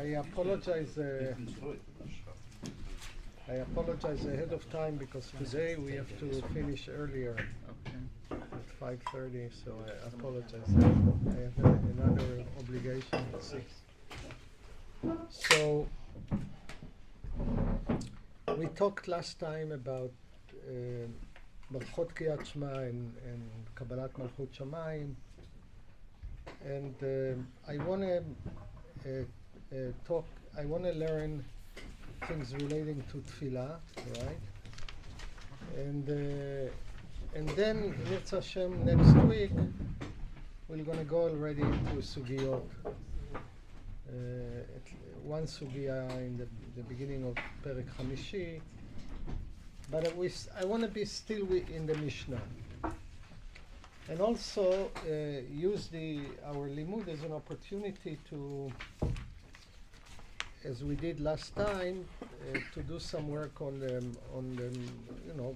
apologize. I apologize ahead of time because today we have to finish earlier at 5:30. So I apologize. I have another obligation at 6. So we talked last time about Brachot Kriyat Shema and Kabbalat Malchut Shamayim, and I want to talk. I want to learn things relating to tefillah, right? And then Mirz Hashem next week we're going to go already into sugiyot. One sugiya in the beginning of Perek Chamishi, but I want to be still in the Mishna, and also use our limud as an opportunity to, as we did last time, to do some work on the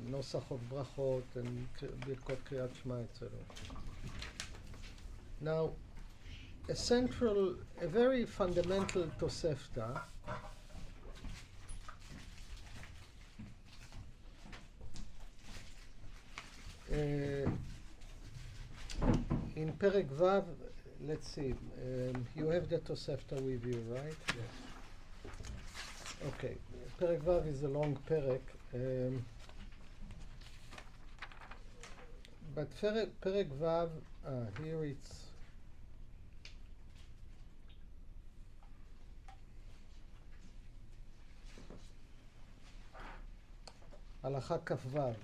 nosach of brachot and birkot kriyat shema, etc. Now, a very fundamental tosefta in Perek Vav. Let's see, you have the tosefta with you, right? Yes. Okay, Perek Vav is a long perek, but Perek Vav, here it's Halacha Kaf Vav.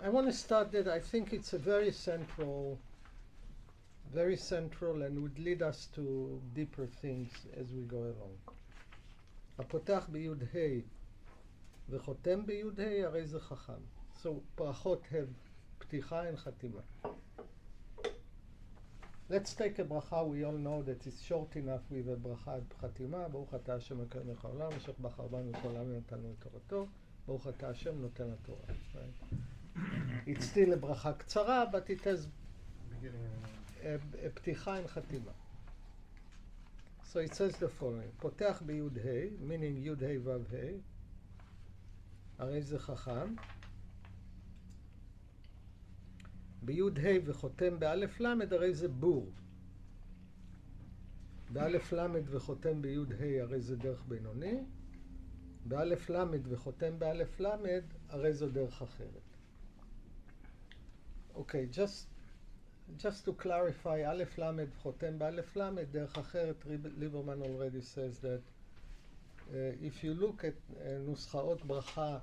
I want to start that. I think it's a very central and would lead us to deeper things as we go along. הפותח ביוד ה' וחותם ביוד ה' הרי זה חכם. So brachot have פתיחה and חתימה. Let's take a bracha. We all know that it's short enough with a bracha חתימה. ברוך אתה השם מקיים לך העולם, אשר בחר בנו את העולם ונתן לנו את תורתו. ברוך אתה השם נותן התורה. Right? It's still a bracha קצרה, but it has a פתיחה and חתימה. So it says the following, פותח ביוד ה', meaning יוד ה' ו' ה', הרי זה חכם. ביוד ה' וחותם באלף למד, הרי זה בור. באלף למד וחותם ביוד ה', הרי זה דרך בינוני. באלף למד וחותם באלף למד, הרי זו דרך אחרת. Okay, just to clarify, Aleph Lamed Chotem Ba'Aleph Lamed, Derech Acheret, Lieberman already says that if you look at Nuschaot Bracha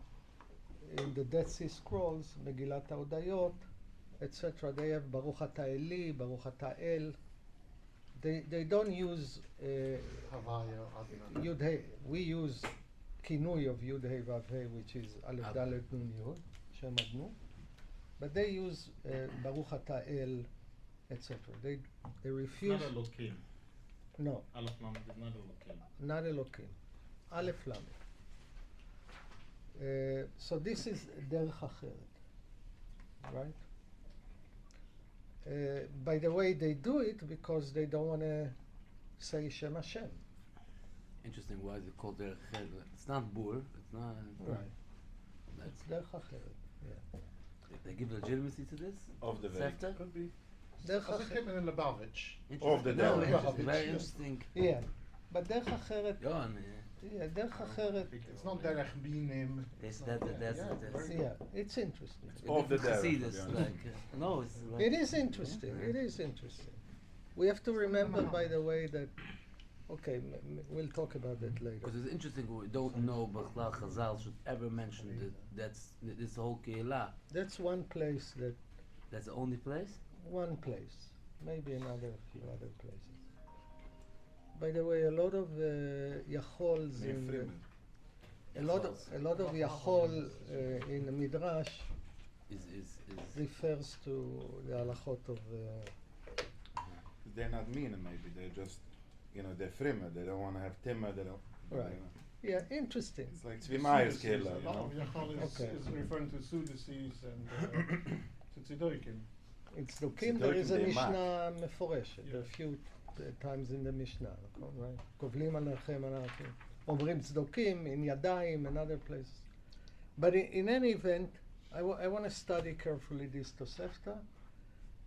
in the Dead Sea Scrolls, Megillat HaOdayot, etc., they have Baruch Ata Eli, Baruch Ata El. They don't use Yud Hei. We use Kinui of Yud Hei Vav Hei, which is Aleph Dalet Nun Yud, Shem Adnu. But they use Baruch Ata El, etc. They refuse. It's not a Elokim. No. Aleph Lamed is not Elokim. Not Elokim. Aleph Lamed. So this is Derech Acheret, right? By the way, they do it because they don't want to say Shem Hashem. Interesting. Why is it called Derech Acheret? It's not Bur. It's not. Right. It's Derech Acheret. Yeah. They give legitimacy to this? Of the Sefta? Could be. Derech I think him in Lubavitch. Of the No, Derech. very interesting. Yeah, but Derech Acheret. Yeah, Derech Acheret. It's not Derech Binim. that's Yeah, it's interesting. Of the see Derech. this, to be like, honest. no, it's like, It is interesting. It is interesting. We have to remember, by the way, that. Okay, we'll talk about that later. because it's interesting. We don't know Bachlal Chazal should ever mention that. That's this whole Keilah. That's one place that. That's the only place. One place, maybe another few other places. By the way, a lot of yachols in a lot of yachol in the midrash Is refers to the halachot of. They're not mean, maybe they're just, they're frimmer. They don't want to have timmer. They don't. Right. Yeah, interesting. It's like Tzvimayas Sudices. Kela, you No, know? Yachol Okay. is referring to Sudices and Tzitzidoikim. In Tzdukim there is a Tzdukim Mishnah מפורשת, Yeah. a few times in the Mishnah, נכון? Right? קובלים עליכם אנחנו, אומרים צדוקים, in ידיים and other places. But in any event, I want to study carefully this Tosefta,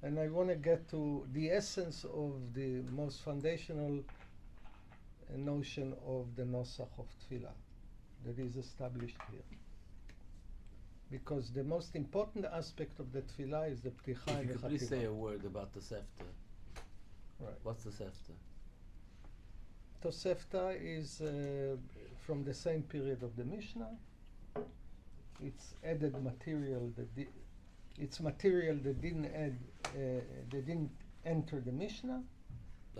and I want to get to the essence of the most foundational notion of the Nosach of Tefillah that is established here. Because the most important aspect of the Tefillah is the Pticha If and you the could please say Chativa. a word about the Sefta. Right. What's the Sefta? Tosefta is from the same period of the Mishnah. It's added material it's material that didn't enter the Mishnah.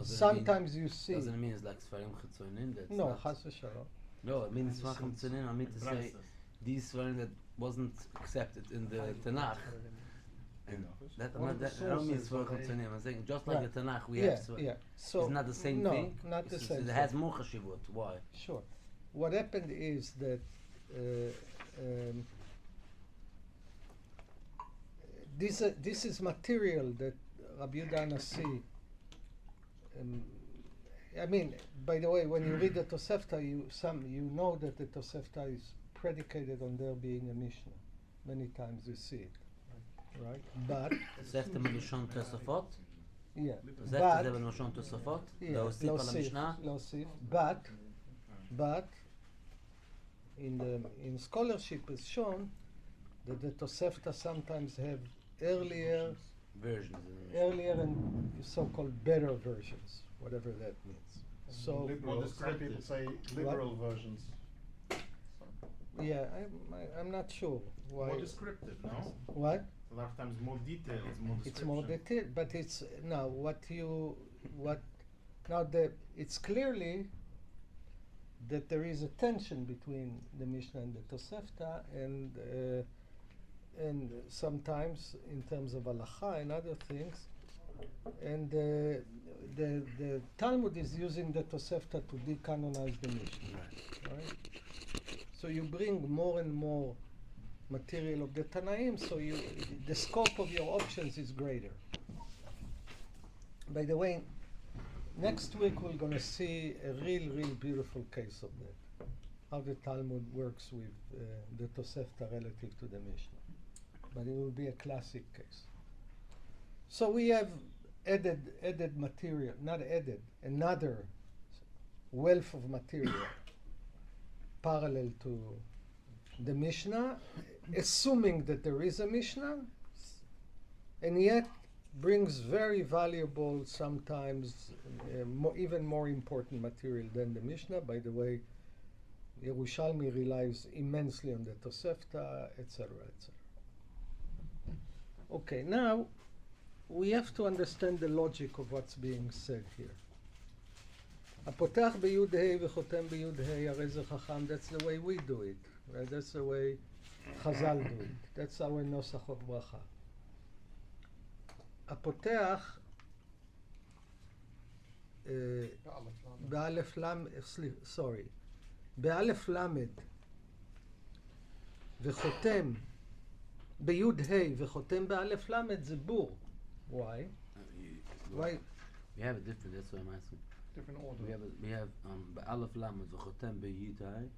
Sometimes you see. Doesn't it mean it's like Sfarim Chitzonin? That's No, not- Chas v'Shalom. No, it means Sfarim Chitzonin. I mean to say these Sfarim that wasn't accepted in the Tanakh. And that, One of the I don't mean sources Sfarim where they- Chitzonin. I'm saying just like Right. the Tanakh, we Yeah, have Sfarim. yeah. So It's not the same no, thing. not the It's same It thing. has more chashivut. Why? Sure. What happened is that this is material that Rabbi Yehuda Nasi. I mean, by the way, when you read the Tosefta, you know that the Tosefta is predicated on there being a Mishnah. Many times you see it, right? But Sefta Melushon Tosafot? yeah, Sefta זה בלשון תוספות? yeah, להוסיף על המשנה? להוסיף, but in scholarship is shown that the Tosefta sometimes have earlier Versions. in the Mishnah. and so-called better versions, whatever that means. So Liberal, some people say liberal versions. yeah, I'm not sure why. More descriptive, no? What? A lot of times more details, more description. It's more detailed, but it's now it's clearly that there is a tension between the Mishnah and the Tosefta, and sometimes in terms of halacha and other things, and the Talmud is using the Tosefta to decanonize the Mishnah, right? So you bring more and more material of the Tanaim, so the scope of your options is greater. By the way, next week we're going to see a real beautiful case of that, how the Talmud works with the Tosefta relative to the Mishnah. But it will be a classic case. So we have added material, not added, another wealth of material parallel to the Mishnah, assuming that there is a Mishnah, and yet brings very valuable, sometimes even more important material than the Mishnah. By the way, Yerushalmi relies immensely on the Tosefta, etc., etc. Okay, now we have to understand the logic of what's being said here. הפותח ביוד ה' וחותם ביוד ה', הרי זה חכם, that's the way we do it, right? That's the way Chazal do it. That's our נוסח of ברכה. הפותח באלף למד, באלף למד וחותם ביוד ה' וחותם באלף למד זה בור. Why? Why? We have a different, that's what I'm asking. Different order. We have Aleph Lamed v'chotem b'yitay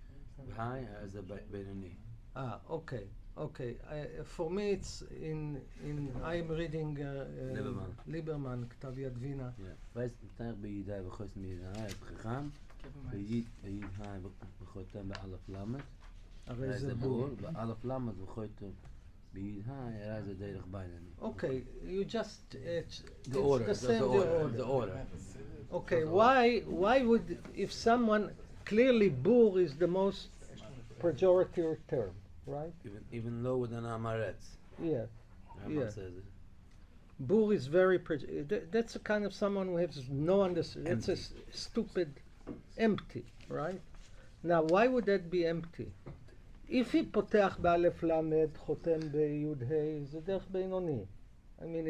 v'hai as a benoni. Okay. For me it's in I'm reading Lieberman, כתב יד וינה. Weiß מתאר ב'yitay v'chotem b'yitay ב'chacham b'yitay v'chotem b'Aleph Lamed הרי זה בור. b'Aleph Lamed v'chotem b'yitay as a derech benoni. Okay, you just The order, the same the order. Okay, why would, if someone, clearly bur is the most pejorative term, right? Even lower than Amaretz. Yeah. Rambam says it. Bur is very, that's a kind of someone who has no understanding. It's a stupid, empty, right? Now, why would that be empty? If he פותח באלף למד, חותם ביוד ה', זה דרך בינוני. I mean,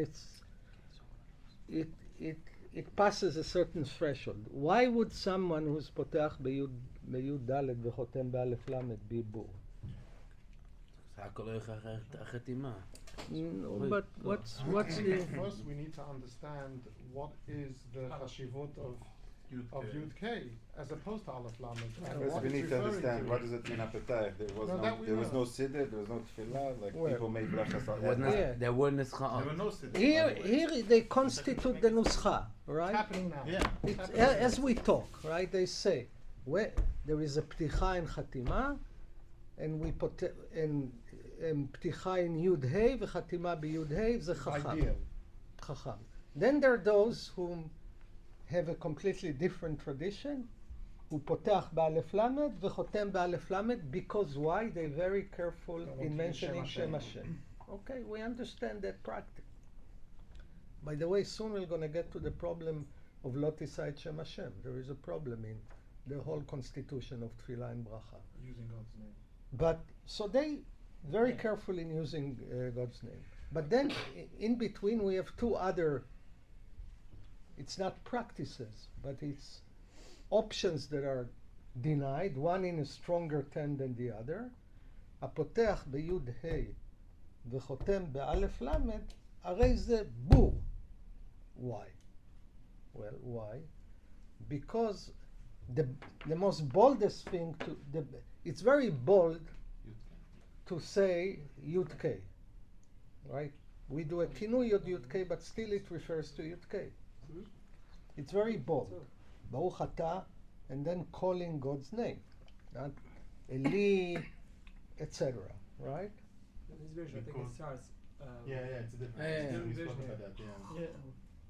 it passes a certain threshold. Why would someone who's פותח ביוד בי' ד' וחותם באלף ל' בעיבור. זה הכל הולך אחרי החתימה. No, but what's the... First, we need to understand what is the chashivut of Yud K as opposed to Aleph Lamed. and First, what we it's need to referring understand what does it mean apetach. There was no siddur, there was no tefillah. Like Where? people made brachas on Yeah. There were There nischaot. were no siddur, Here, by the way. here they constitute the nuscha, It's right? happening now. Yeah. It's, as we talk, right? They say where there is a pticha and chatima, and we put pticha in Yud Hey v'chatima b'Yud Hey זה chacham. Ideal. Chacham. Then there are those who have a completely different tradition, who פותח באלף למד וחותם באלף למד, because why? They're very careful Don't want in to use mentioning Shem Shem Hashem. Okay, we understand that practice. By the way, soon we're going to get to the problem of lo tisai Shem Hashem. There is a problem in the whole constitution of Tefillah and Bracha. Using God's name. But so they very careful in using God's name. But then in between we have two other, it's not practices, but it's options that are denied, one in a stronger term than the other. הפותח ביוד ה' וחותם באלף למד, הרי זה בור. Why? Well, why? Because the most boldest thing it's very bold to say Yud K, right? We do a kinui Yud K, but still it refers to Yud K. It's very bold. Baruch Atah, and then calling God's name, not Eli, etc. Right? In his version, I think it starts. Yeah, it's a different. Yeah. We spoke Vision, about that. Yeah.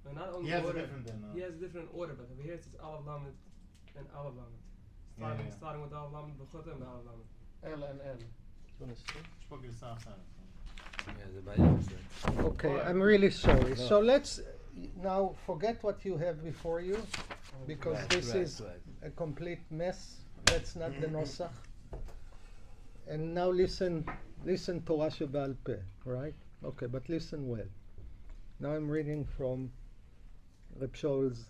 But not only He has a order. different than. He has a different order, but over here it says Aleph Lamed and Aleph Lamed. Yeah. Starting with Aleph Lamed, Bechotem, Aleph Lamed. L and L. spoke גרסה אחרת. Yeah, זה בעיה. Okay, I'm really sorry. So let's now forget what you have before you, because this is a complete mess. That's not the nosach. And now listen Torah Sheba'al Peh, right? Okay, but listen well. Now I'm reading from Reb Shaul's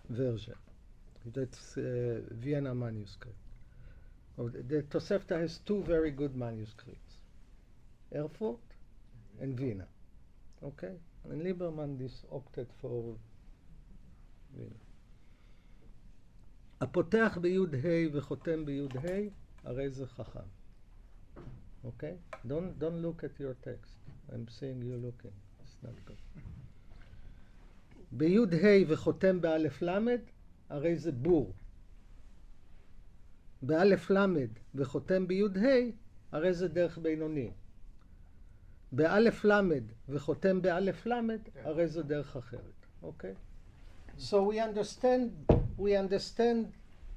version. That's Vienna manuscript. The Tosefta has two very good manuscripts, Erfurt and Vienna. Okay? And Lieberman opted for Vienna. הפותח ביוד ה' וחותם ביוד ה', הרי זה חכם. Okay? Don't look at your text. I'm seeing you looking. It's not good. ביוד ה' וחותם באלף למד, הרי זה בור. באלף למד וחותם ביוד ה', הרי זה דרך בינוני. באלף למד וחותם באלף למד, הרי זה דרך אחרת. Okay? So we understand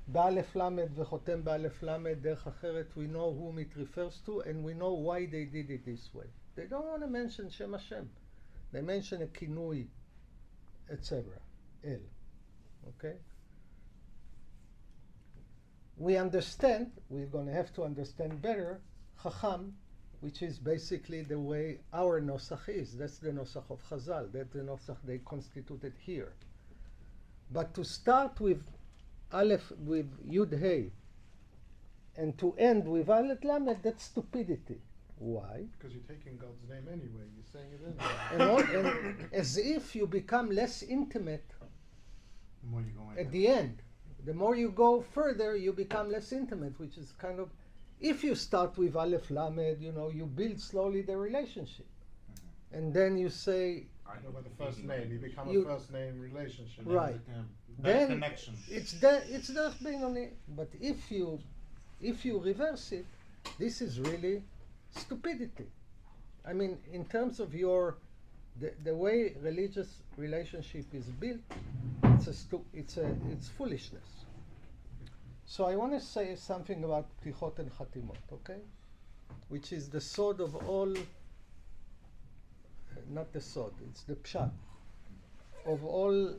באלף למד וחותם באלף למד, דרך אחרת, we know whom it refers to, and we know why they did it this way. They don't want to mention Shem Hashem. They mention a kinui, etc. El. Okay? We understand, we're going to have to understand better, Chacham, which is basically the way our nosach is. That's the nosach of Chazal. That's the nosach they constituted here. But to start with Aleph, with Yud Hey, and to end with Aleph Lamed, that's stupidity. Why? Because you're taking God's name anyway. You're saying it anyway. And as if you become less intimate The more you go in. at the end. The more you go further, you become less intimate, which is kind of, if you start with Aleph Lamed, you build slowly the relationship. And then you say, No, by the first name, you become You- a first name relationship. Right. That then connection. it's derech beinoni. But if you reverse it, this is really stupidity. I mean, in terms of the way religious relationship is built, it's foolishness. So I want to say something about ptichot and chatimot, okay? Which is the sword of all, not the sword, it's the pshat of all,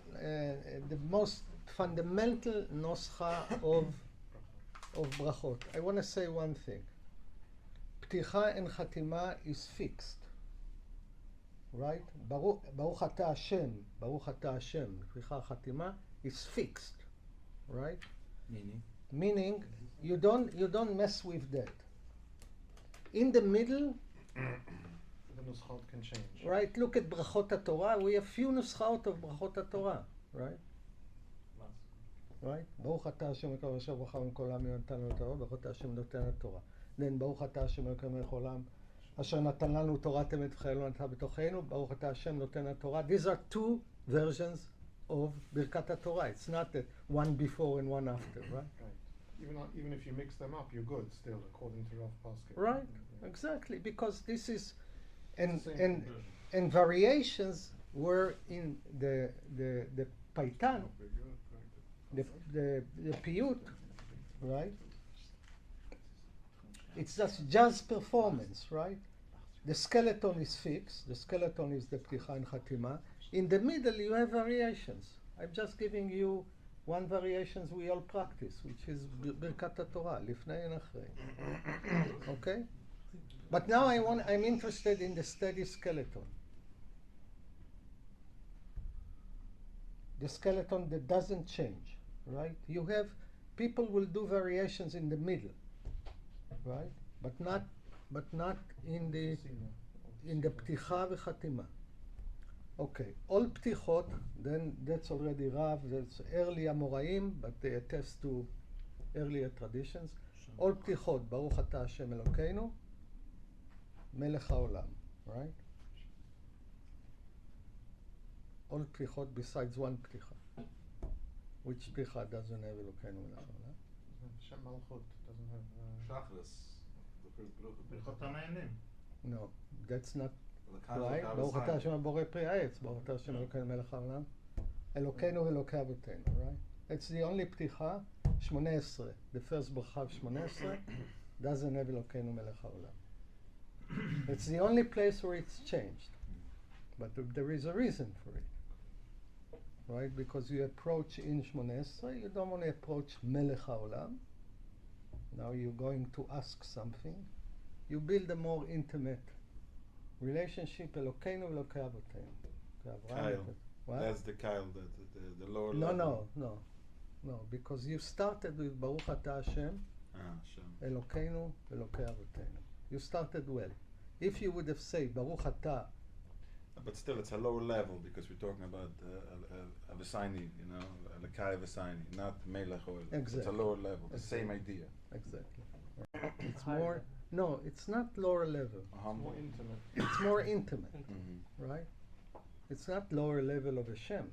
the most fundamental noscha of brachot. I want to say one thing. Pticha and chatima is fixed. Right? Baruch Atah Hashem, Baruch Atah Hashem, Pticha Chatima is fixed. Right? Meaning? Meaning, you don't mess with that. In the middle, The nuschot can change. right? Look at Brachot HaTorah. We have few nuschaot of Brachot HaTorah, right? Right? Baruch atah Hashem Elokeinu asher ברכה מכל העמים ונתן לנו תורה, ברוך אתה השם נותן התורה. Then ברוך אתה השם אלוקינו מלך העולם, אשר נתן לנו תורת אמת וחיי נתן בתוכנו, ברוך אתה השם נותן התורה. These are two versions of ברכת התורה. It's not that one before and one after, right? Right. Even if you mix them up, you're good still, according to Rav Paskin. Right, Yeah. exactly, because this is, It's the same and variations were in the paitan, the piyut, right? It's just performance, right? The skeleton is fixed. The skeleton is the pticha and chatima. In the middle, you have variations. I'm just giving you one variations we all practice, which is Birkat HaTorah, Lifnei and Achrei. Okay? But now I'm interested in the steady skeleton. The skeleton that doesn't change, right? You have, people will do variations in the middle, right? But not in the pticha v'chatima. Okay, all ptichot, then that's already Rav, that's early Amoraim, but they attest to earlier traditions. All ptichot, Baruch atah Hashem Elokeinu, Melech HaOlam, right? All ptichot besides one pticha. Which pticha doesn't have Elokeinu Melech HaOlam? Shem Malchut doesn't have. Shachris, the first bracha. ברכות המעיינים. No, that's not The right. Kav ברוך is אתה high. השם הבורא פרי העץ, ברוך אתה השם אלוקינו מלך העולם, אלוקינו ואלוקי אבותינו, right? It's the only פתיחה, 18. The first ברכה of 18 doesn't have אלוקינו מלך העולם. It's the only place where it's changed. But there is a reason for it. Right? Because you approach in 18, you don't want to approach מלך העולם. Now you're going to ask something. You build a more intimate relationship, Elokeinu Elokei Avotenu. Kyle. What? That's the Kyle, the lower No, level. no, because you started with Baruch Atah Hashem, Hashem. Elokeinu Elokei Avotenu. You started well. If you would have said Baruch Atah, But still, it's a lower level because we're talking about Avesani, you know, Lekai Avesani, not Melech Oil. It's a Exactly. lower level, the Exactly. same idea. exactly. It's more, no, it's not lower level. Humble. More intimate. It's more intimate, Mhm. right? It's not lower level of Hashem.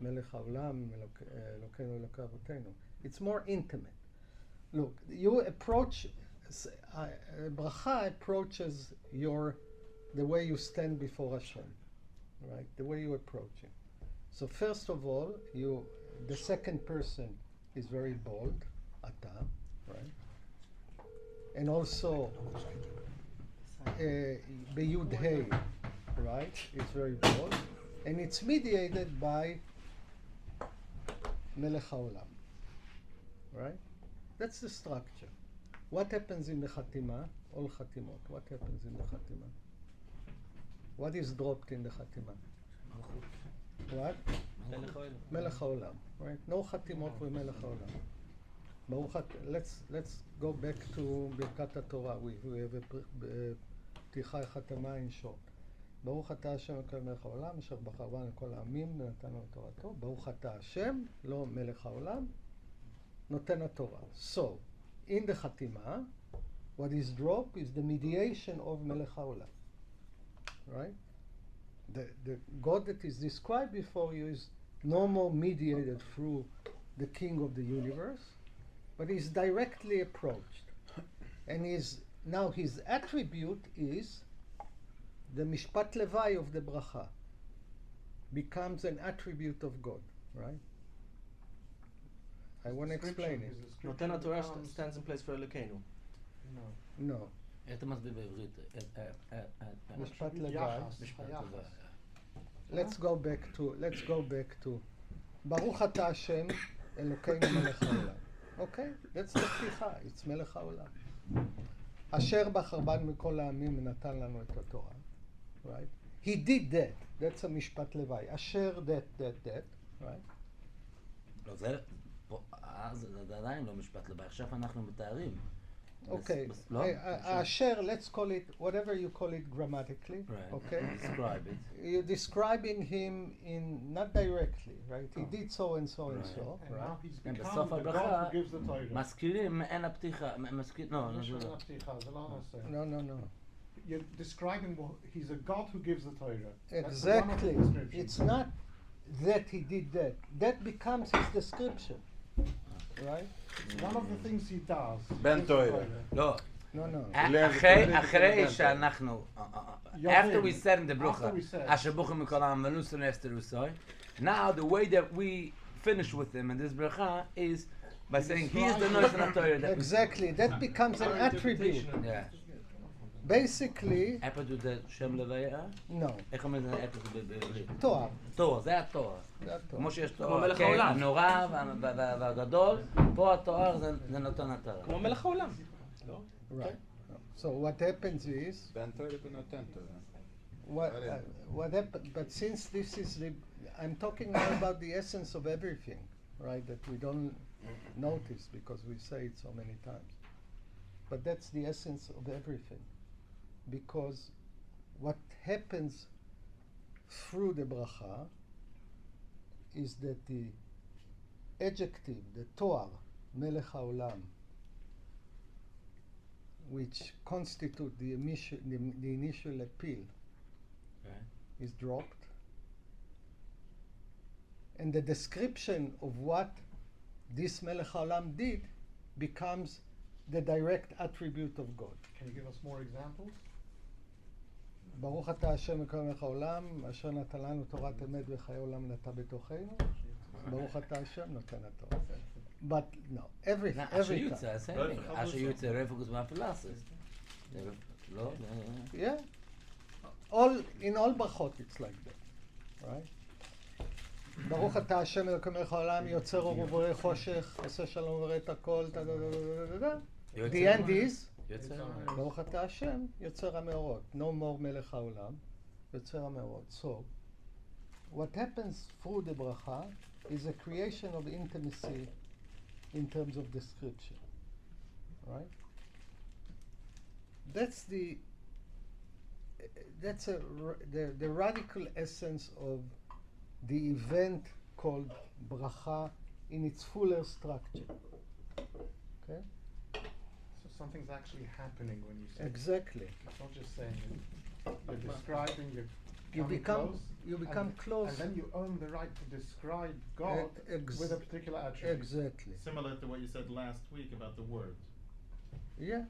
Melech Haolam, Elokeinu Elokei Avotenu. It's more intimate. Look, you approach, bracha approaches the way you stand before Hashem, right? The way you approach Him. So first of all, the second person is very bold, Ata, right? And also, Beyud Hey, right? It's very bold. And it's mediated by Melech HaOlam, right? That's the structure. What happens in the Chatima? All Chatimot. What happens in the Chatima? What is dropped in the Chatima? What? Melech HaOlam, right? No Chatimot with Melech HaOlam. Let's go back to Birkat HaTorah. We have a פתיחה חתמה in short. ברוך אתה השם אלוהי מלך העולם, אשר בחר בנו כל העמים ונתן לנו תורתו. ברוך אתה השם, לא מלך העולם, נותן התורה. So, in the חתימה, what is dropped is the mediation of מלך העולם. Right? The God that is described before you is no more mediated through the King of the universe, but is directly approached. And now his attribute is the Mishpat Levai of the Bracha. Becomes an attribute of God, right? I want to explain it. נותן התורה stands in place for אלוקינו. No. איך אתה מסביר בעברית? משפט לבד. יחס. משפט היחס. לבד. Let's go back to ברוך אתה השם אלוקינו מלך העולם. Okay? That's the פתיחה. It's מלך העולם. אשר בחר בנו מכל העמים ונתן לנו את התורה. Right? He did that. That's a משפט לוואי. אשר that. Right? לא, זה אז זה עדיין לא משפט לבא, עכשיו אנחנו מתארים. Okay, לא? asher, let's call it whatever you call it grammatically. Right. Okay, Describe it. you're describing him in not directly, right? He did so and so and Right. so, And right? now he's And become בסוף the הברכה, God who gives the Torah. מזכירים מעין הפתיחה, לא, Mishna לא. הפתיחה, זה לא הנושא. No. You're describing he's a God who gives the Torah. That's Exactly. one of the descriptions. It's not that he did that. That becomes his description, right? One of the things he does. Ben gives the Torah. לא. No. אחרי שאנחנו, after we said in the After Brachot, we said. אשר ברוכים מכל העם ונוסו לאסתר וסוי, now the way that we finish with him in this bracha is by saying he is the noise and Torah that Exactly. That becomes an attribute. Yeah. Basically, אפד זה שם לוויה? no. איך אומרים את זה אפד בעברית? תואר. תואר, זה התואר. זה התואר. כמו שיש כמו תואר, מלך כן, העולם. הנורא והגדול, פה התואר זה נותן התואר. כמו מלך העולם. לא? Right. So what happens is, Ben Torah benoten Torah. what happened, but since this is I'm talking now about the essence of everything, right, that we don't notice because we say it so many times. But that's the essence of everything. Because what happens through the bracha is that the adjective, the toar, melech haolam, which constitute the initial appeal, is dropped, and the description of what this Melech HaOlam did becomes the direct attribute of God. Can you give us more examples? ברוך אתה השם אלוהינו מלך העולם, אשר נתן לנו תורת אמת וחיי עולם נטע בתוכנו. ברוך אתה השם נותן התורה. But no, every time. אשר יוצא רפוקוס מהפילוסופס. לא? Yeah. In all brachot it's like that, right? ברוך אתה השם אלוהינו מלך העולם, יוצר אור ובורא חושך, עושה שלום ובורא את הכל, The end is, ברוך אתה השם, יוצר המאורות. No more מלך העולם, יוצר המאורות. So, what happens through the bracha is a creation of intimacy in terms of description, right? That's the radical essence of the event called bracha in its fuller structure. Okay? So something's actually happening when you say Exactly. It's not just saying it. You're describing, You become close. and then you own the right to describe God with a particular attribute. Exactly. Similar to what you said last week about the word. Yeah.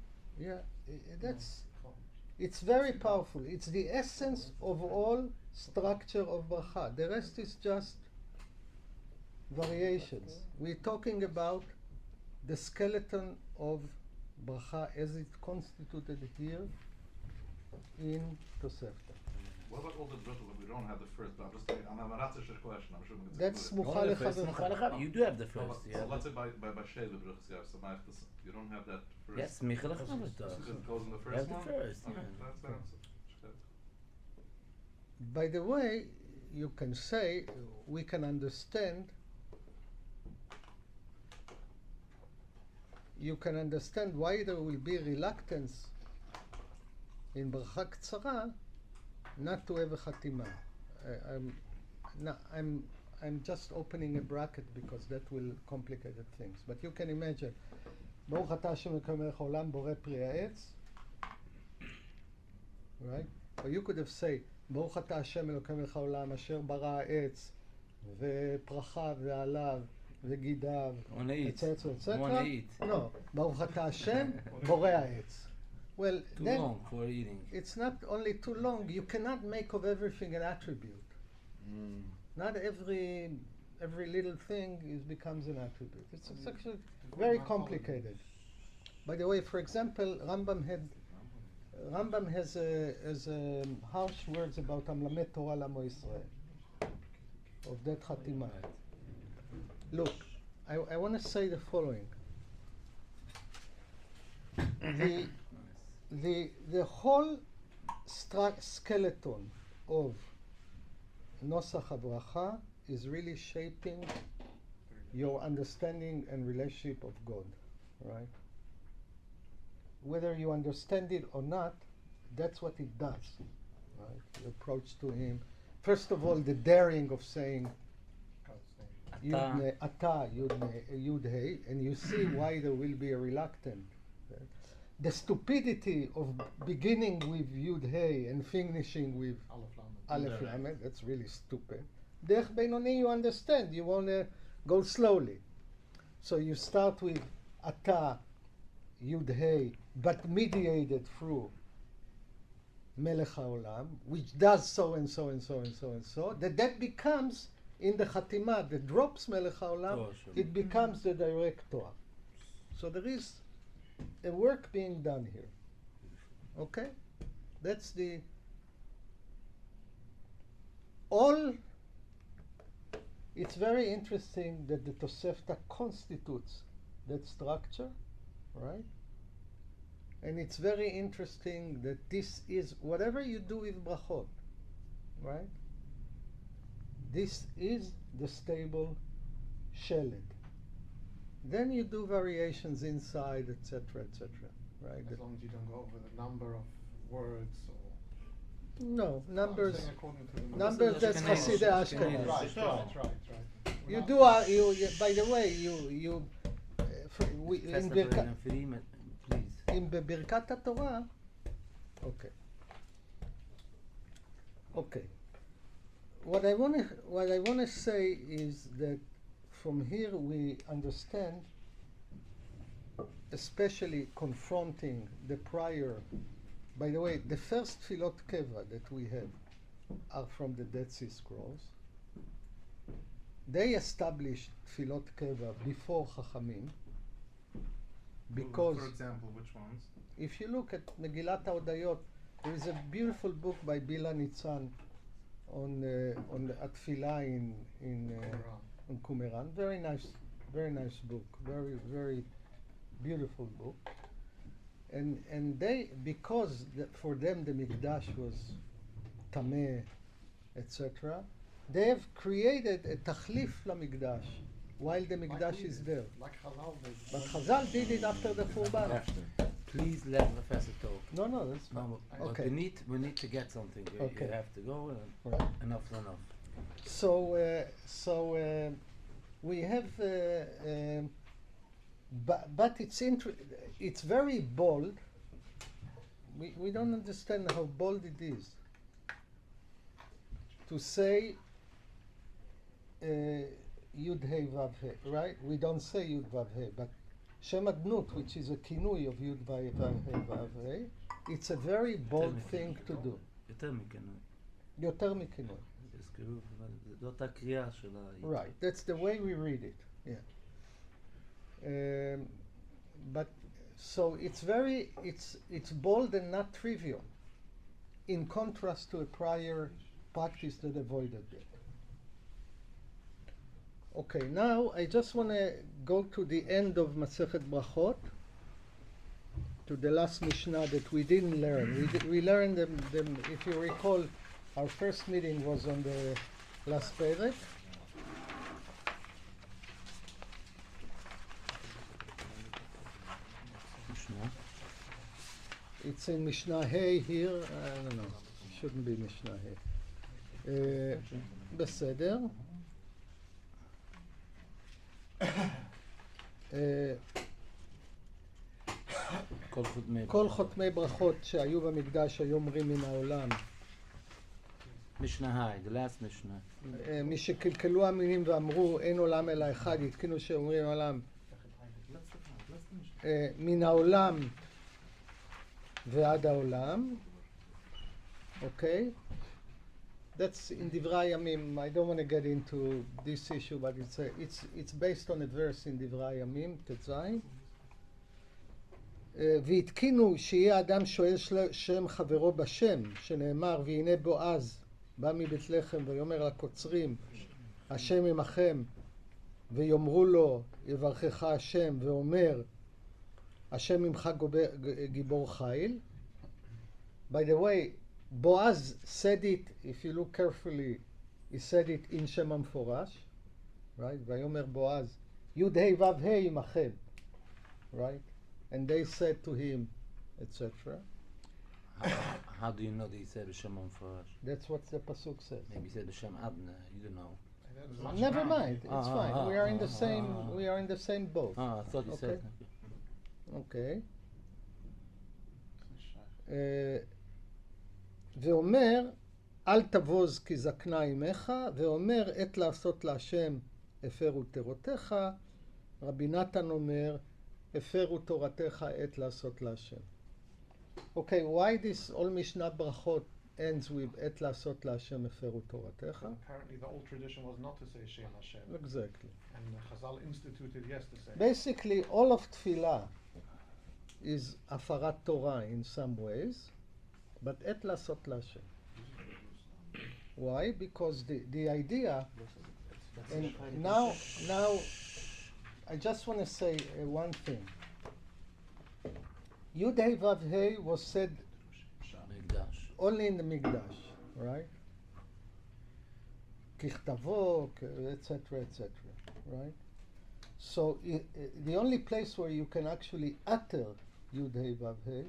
It's very powerful. It's the essence of all structure of bracha. The rest is just variations. We're talking about the skeleton of bracha as it's constituted here in Tosefta. What about all the brittle that we don't have the first? But I'm just saying, I'm a ratzische question. I'm sure That's smucha lechavercha. You do have the first. So let's say by Sheva Bruchs, you don't have that first. Yes, Michal Chavertal. It goes in the You first have the one? first. Okay, Yeah. that's By the way, you can say we can understand. You can understand why there will be reluctance in bracha ktsara not to have a chatima. I'm just opening a bracket because that will complicate things. But you can imagine, ברוך אתה השם אלוהינו מלך העולם בורא פרי העץ, right? Or you could have said, ברוך אתה השם אלוהינו מלך העולם אשר ברא העץ ופרחיו ועליו וגידיו, etc. No, ברוך אתה השם בורא העץ. Well, Too then long for eating. it's not only too long, you cannot make of everything an attribute. Not every little thing becomes an attribute. It's actually very complicated. By the way, for example, Rambam has harsh words about Amlamet Torah Lamo Yisrael, of that Chatima. Look, I want to say the following. The whole skeleton of Nosach HaBracha is really shaping your understanding and relationship of God, right? Whether you understand it or not, that's what it does, right? The approach to him. First of all, the daring of saying Yud Ata, Yud Hey, and you see why there will be a reluctant. Right? The stupidity of beginning with Yud Hey and finishing with Aleph Lamed, that's really stupid. Derech Beinoni, you understand, you want to go slowly. So you start with Ata, Yud Hey, but mediated through Melech HaOlam, which does so and so and so and so and so, that becomes, in the Chatima, that drops Melech HaOlam, it becomes the direct Torah. So there is a work being done here. Okay? That's the... It's very interesting that the Tosefta constitutes that structure, right? And it's very interesting that this is, whatever you do with Brachot, right? This is the stable shellet. Then you do variations inside, etc., right? As long as you don't go over the number of words or... No, numbers. According to the Numbers, that's Ashkenazis. Hasidei Ashkenaz. Right. You do, by the way, in Birkat HaTorah, okay. What I want to say is that from here we understand, especially confronting the prior. By the way, the first Filot Keva that we have are from the Dead Sea Scrolls. They established Filot Keva before Chachamim because, for example, which ones? if you look at Megillat HaOdayot, there is a beautiful book by Bila Nitzan on the Atfilah in Qumran. Very nice book. Very beautiful book. And they, because for them the Mikdash was tameh, etc., they have created a tachlif LaMikdash while the Mikdash is there. Like Chazal did. But Chazal did it after the Churban. Please let Professor talk. No, that's fine. No, but Okay. we need to get something. Okay. You have to go. Right. Enough's enough. So we have, but it's very bold. We don't understand how bold it is to say Yud Hey Vav Hey, right? We don't say Yud Vav Hey, but Shem Adnut, which is a kinui of Yud Vav Hey Vav Hey, it's a very bold thing to do. יותר מכינוי. יותר מכינוי. זאת הקריאה של ה... Right, that's the way we read it. Yeah. But so it's bold and not trivial, in contrast to a prior practice that avoided it. Okay, now I just want to go to the end of Masechet Brachot, to the last Mishnah that we didn't learn. We learned them, if you recall, our first meeting was on the last Perek. It's in Mishnah Hey here, I don't know, it shouldn't be Mishnah Hey. בסדר. כל חותמי ברכות שהיו במקדש היו אומרים מן העולם. משנה היי, the last משנה. מי שקלקלו המינים ואמרו אין עולם אלא אחד, התקינו שאומרים עולם. מן העולם ועד העולם. Okay? That's in Divrei Yamim. I don't want to get into this issue, but it's based on a verse in Divrei Yamim, ט"ז. והתקינו שיהיה אדם שואל שם חברו בשם, שנאמר והנה בועז בא מבית לחם ויאמר לקוצרים השם עמכם, ויאמרו לו יברכך השם, ואומר השם עמך גיבור חיל. By the way, Boaz said it, if you look carefully, he said it in Shem המפורש, right? ויאמר בועז Yud Hey Vav Hey Imachem, right? And they said to him, etc. How do you know that he said B'Shem Mufarash? That's what the pasuk says. Maybe he said B'Shem Adna. You don't know. Never mind. It's fine. We are in the ah, same. ah. We are in the same boat. I thought you said. Okay. ואומר, אל תבוז כי זקנה עמך, ואומר, עת לעשות להשם הפרו תורתך. רבי נתן אומר, הפרו תורתך עת לעשות להשם. Okay, why this all Mishnah Brachot ends with עת לעשות להשם הפרו תורתך? Apparently the old tradition was not to say Shem Hashem. Exactly. And Chazal instituted yes to say. Basically, all of Tefillah is הפרת Torah in some ways, but עת לעשות להשם. Why? Because the idea, and now I just want to say one thing. Yud Hey Vav Hey was said Mikdash. only in the Mikdash, right? Kichtavo, etc., etc., right? So the only place where you can actually utter Yud Hey Vav Hey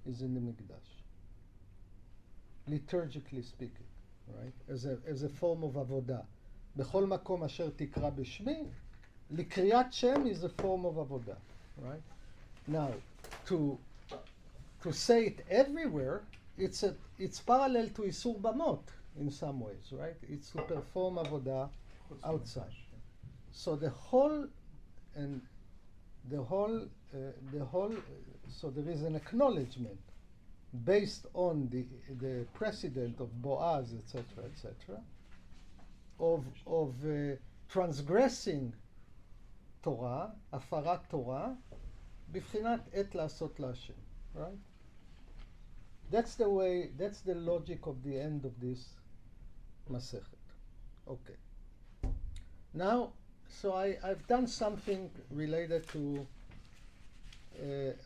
is in the Mikdash, liturgically speaking. Right? As a form of avodah. בכל מקום אשר תקרא בשמי, לקריאת שם is a form of avodah. Right? Now, to say it everywhere, it's parallel to Isur Bamot in some ways, right? It's to perform avodah outside. So so there is an acknowledgement based on the precedent of Boaz, etc., etc., of transgressing Torah, הפרת Torah, בבחינת עת לעשות להשם, right? That's the way, that's the logic of the end of this Masechet. Okay. Now, so I've done something related to,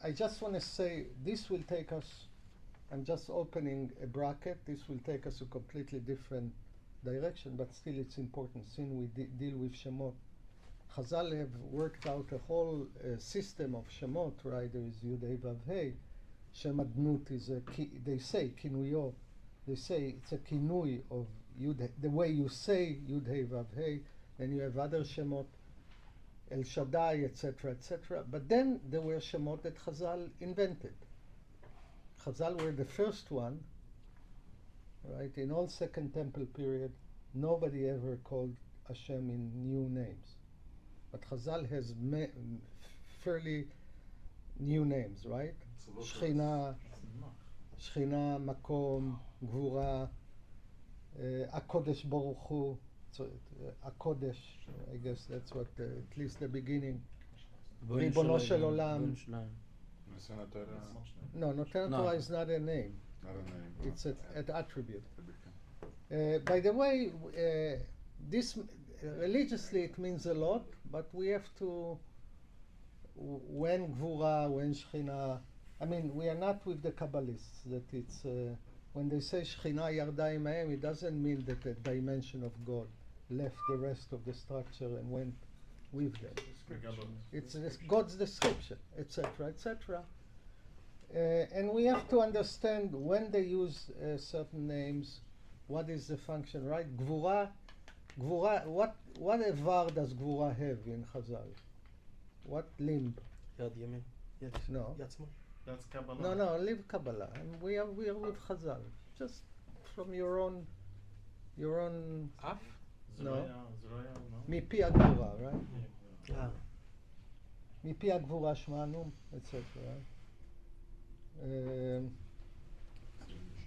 I just want to say, this will take us, I'm just opening a bracket. This will take us a completely different direction, but still it's important since we deal with Shemot. Chazal have worked out a whole system of Shemot, right? There is Yud Hey Vav Hey. Shem Adnut is they say, Kinuyo, they say it's a kinui of Yud, the way you say Yud Hey Vav Hey, and you have other Shemot, El Shaddai, etc., etc. But then there were Shemot that Chazal invented. Chazal were the first one, right? In all Second Temple period, nobody ever called Hashem in new names. But Chazal has fairly new names, right? Shechina, Makom, Gvura, HaKodesh Baruch Hu, HaKodesh, I guess that's what, at least the beginning. Ribono Shel Olam. No, Noten Torah is not a name. Not a name. It's an attribute. By the way, this religiously it means a lot, but we have to, when Gvura, when Shechina, I mean, we are not with the Kabbalists, that it's, when they say Shechina Yarda Imahem, it doesn't mean that a dimension of God left the rest of the structure and went with them. It's God's description, etc., etc. And we have to understand when they use certain names, what is the function, right? Gvura, what evar does Gvura have in Chazal? What limb? Yad Yamin. Yes. No. Yad Shmol. That's Kabbalah. No, leave Kabbalah. And we are with Chazal. Just from your own. Af? No. Zroya, no? מפי הגבורה, right? Ah. מפי הגבורה שמענו, etc.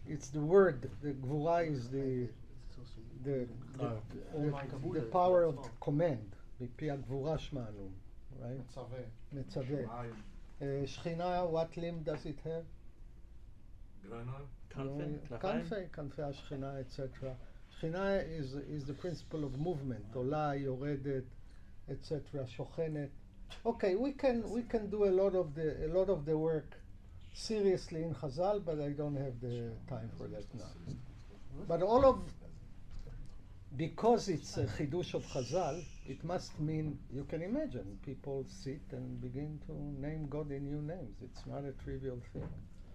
It's the word. The gvura is the power of command. מפי הגבורה שמענו, right? מצווה. שכינה, what limb does it have? כנפי השכינה, etc. שכינה is the principle of movement, עולה, יורדת, etc. שוכנת. Okay, we can do a lot of the work seriously in Chazal, but I don't have the time for that now. But because it's a chidush of Chazal, it must mean, you can imagine, people sit and begin to name God in new names. It's not a trivial thing.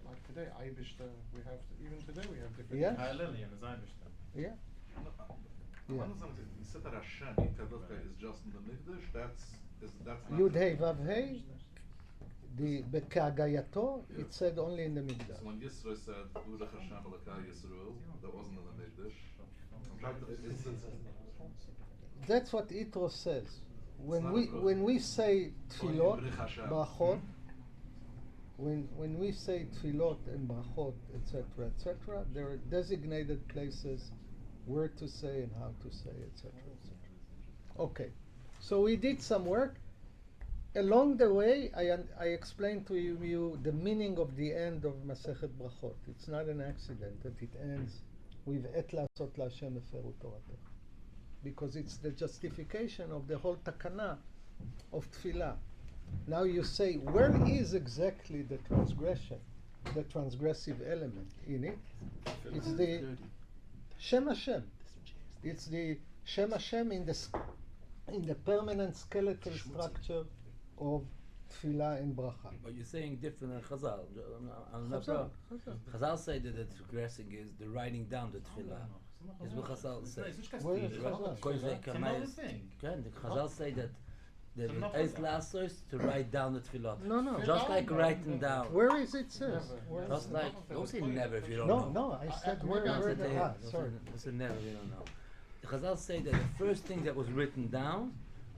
Like today, Eibishter, we have, even today we have different. Yeah. Hallelujah, as I understand. Yeah. One of them, you said that Hashem, Yitavavka, is just in the Mikdash. That's not. Yud Hei Vav Hei, the Bekagayato, it said only in the So Mikdash. when Yisro said, Urach Hashem Elokai Yisrael, that wasn't in the Mikdash. I'm trying to. That's what Itro says. When we say tefillot, brachot, when we say tefillot and brachot, etc., there are designated places where to say and how to say, etc., etc. Okay, so we did some work. Along the way, I explained to you the meaning of the end of Masechet Brachot. It's not an accident that it ends with Et la'asot la'Hashem eferu torato, because it's the justification of the whole takana of tefillah. Now you say, where is exactly the transgression, the transgressive element in it? It's the Shem Hashem. It's the Shem Hashem in the permanent skeletal structure of tefillah and bracha. But you're saying different than Chazal. I'm not Chazal, wrong. Chazal. Chazal say that the transgressing is the writing down the tefillah. Is what Chazal say. Where is Chazal? Can the Chazal say that the Eis Lasos to write down the tefillah? No. Just like writing down. Where is it says? Just like, don't say never if you don't No, know. no, I said Don't where say sorry. don't say never if you don't know. The Chazal say that the first thing that was written down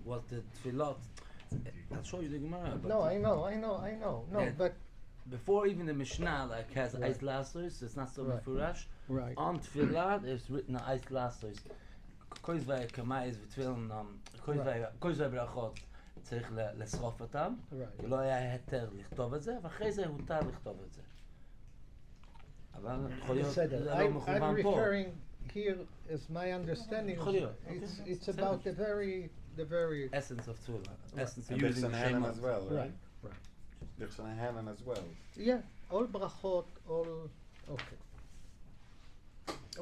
was the tefillot. I'll show you the Gemara. But No, I know. No, Yeah. but before even the Mishnah like has Right. Eis Lasos, it's not so Right. mefurash. right. On tefillah, there's written Eis Lasos. Kois vay kamayis v'tfilin, kois vay brachot. צריך לשרוף אותם, Right. לא היה היתר לכתוב את זה, ואחרי זה הותר לכתוב את זה. אבל יכול להיות שזה בסדר. לא I'm מכוון פה. referring here, as my understanding, יכול להיות, it's אוקיי. about the very Essence of tefillah, essence of And using Birsan Hanan as Shemot. well, right? right. Birsan Hanan as well. Yeah, all brachot, all okay.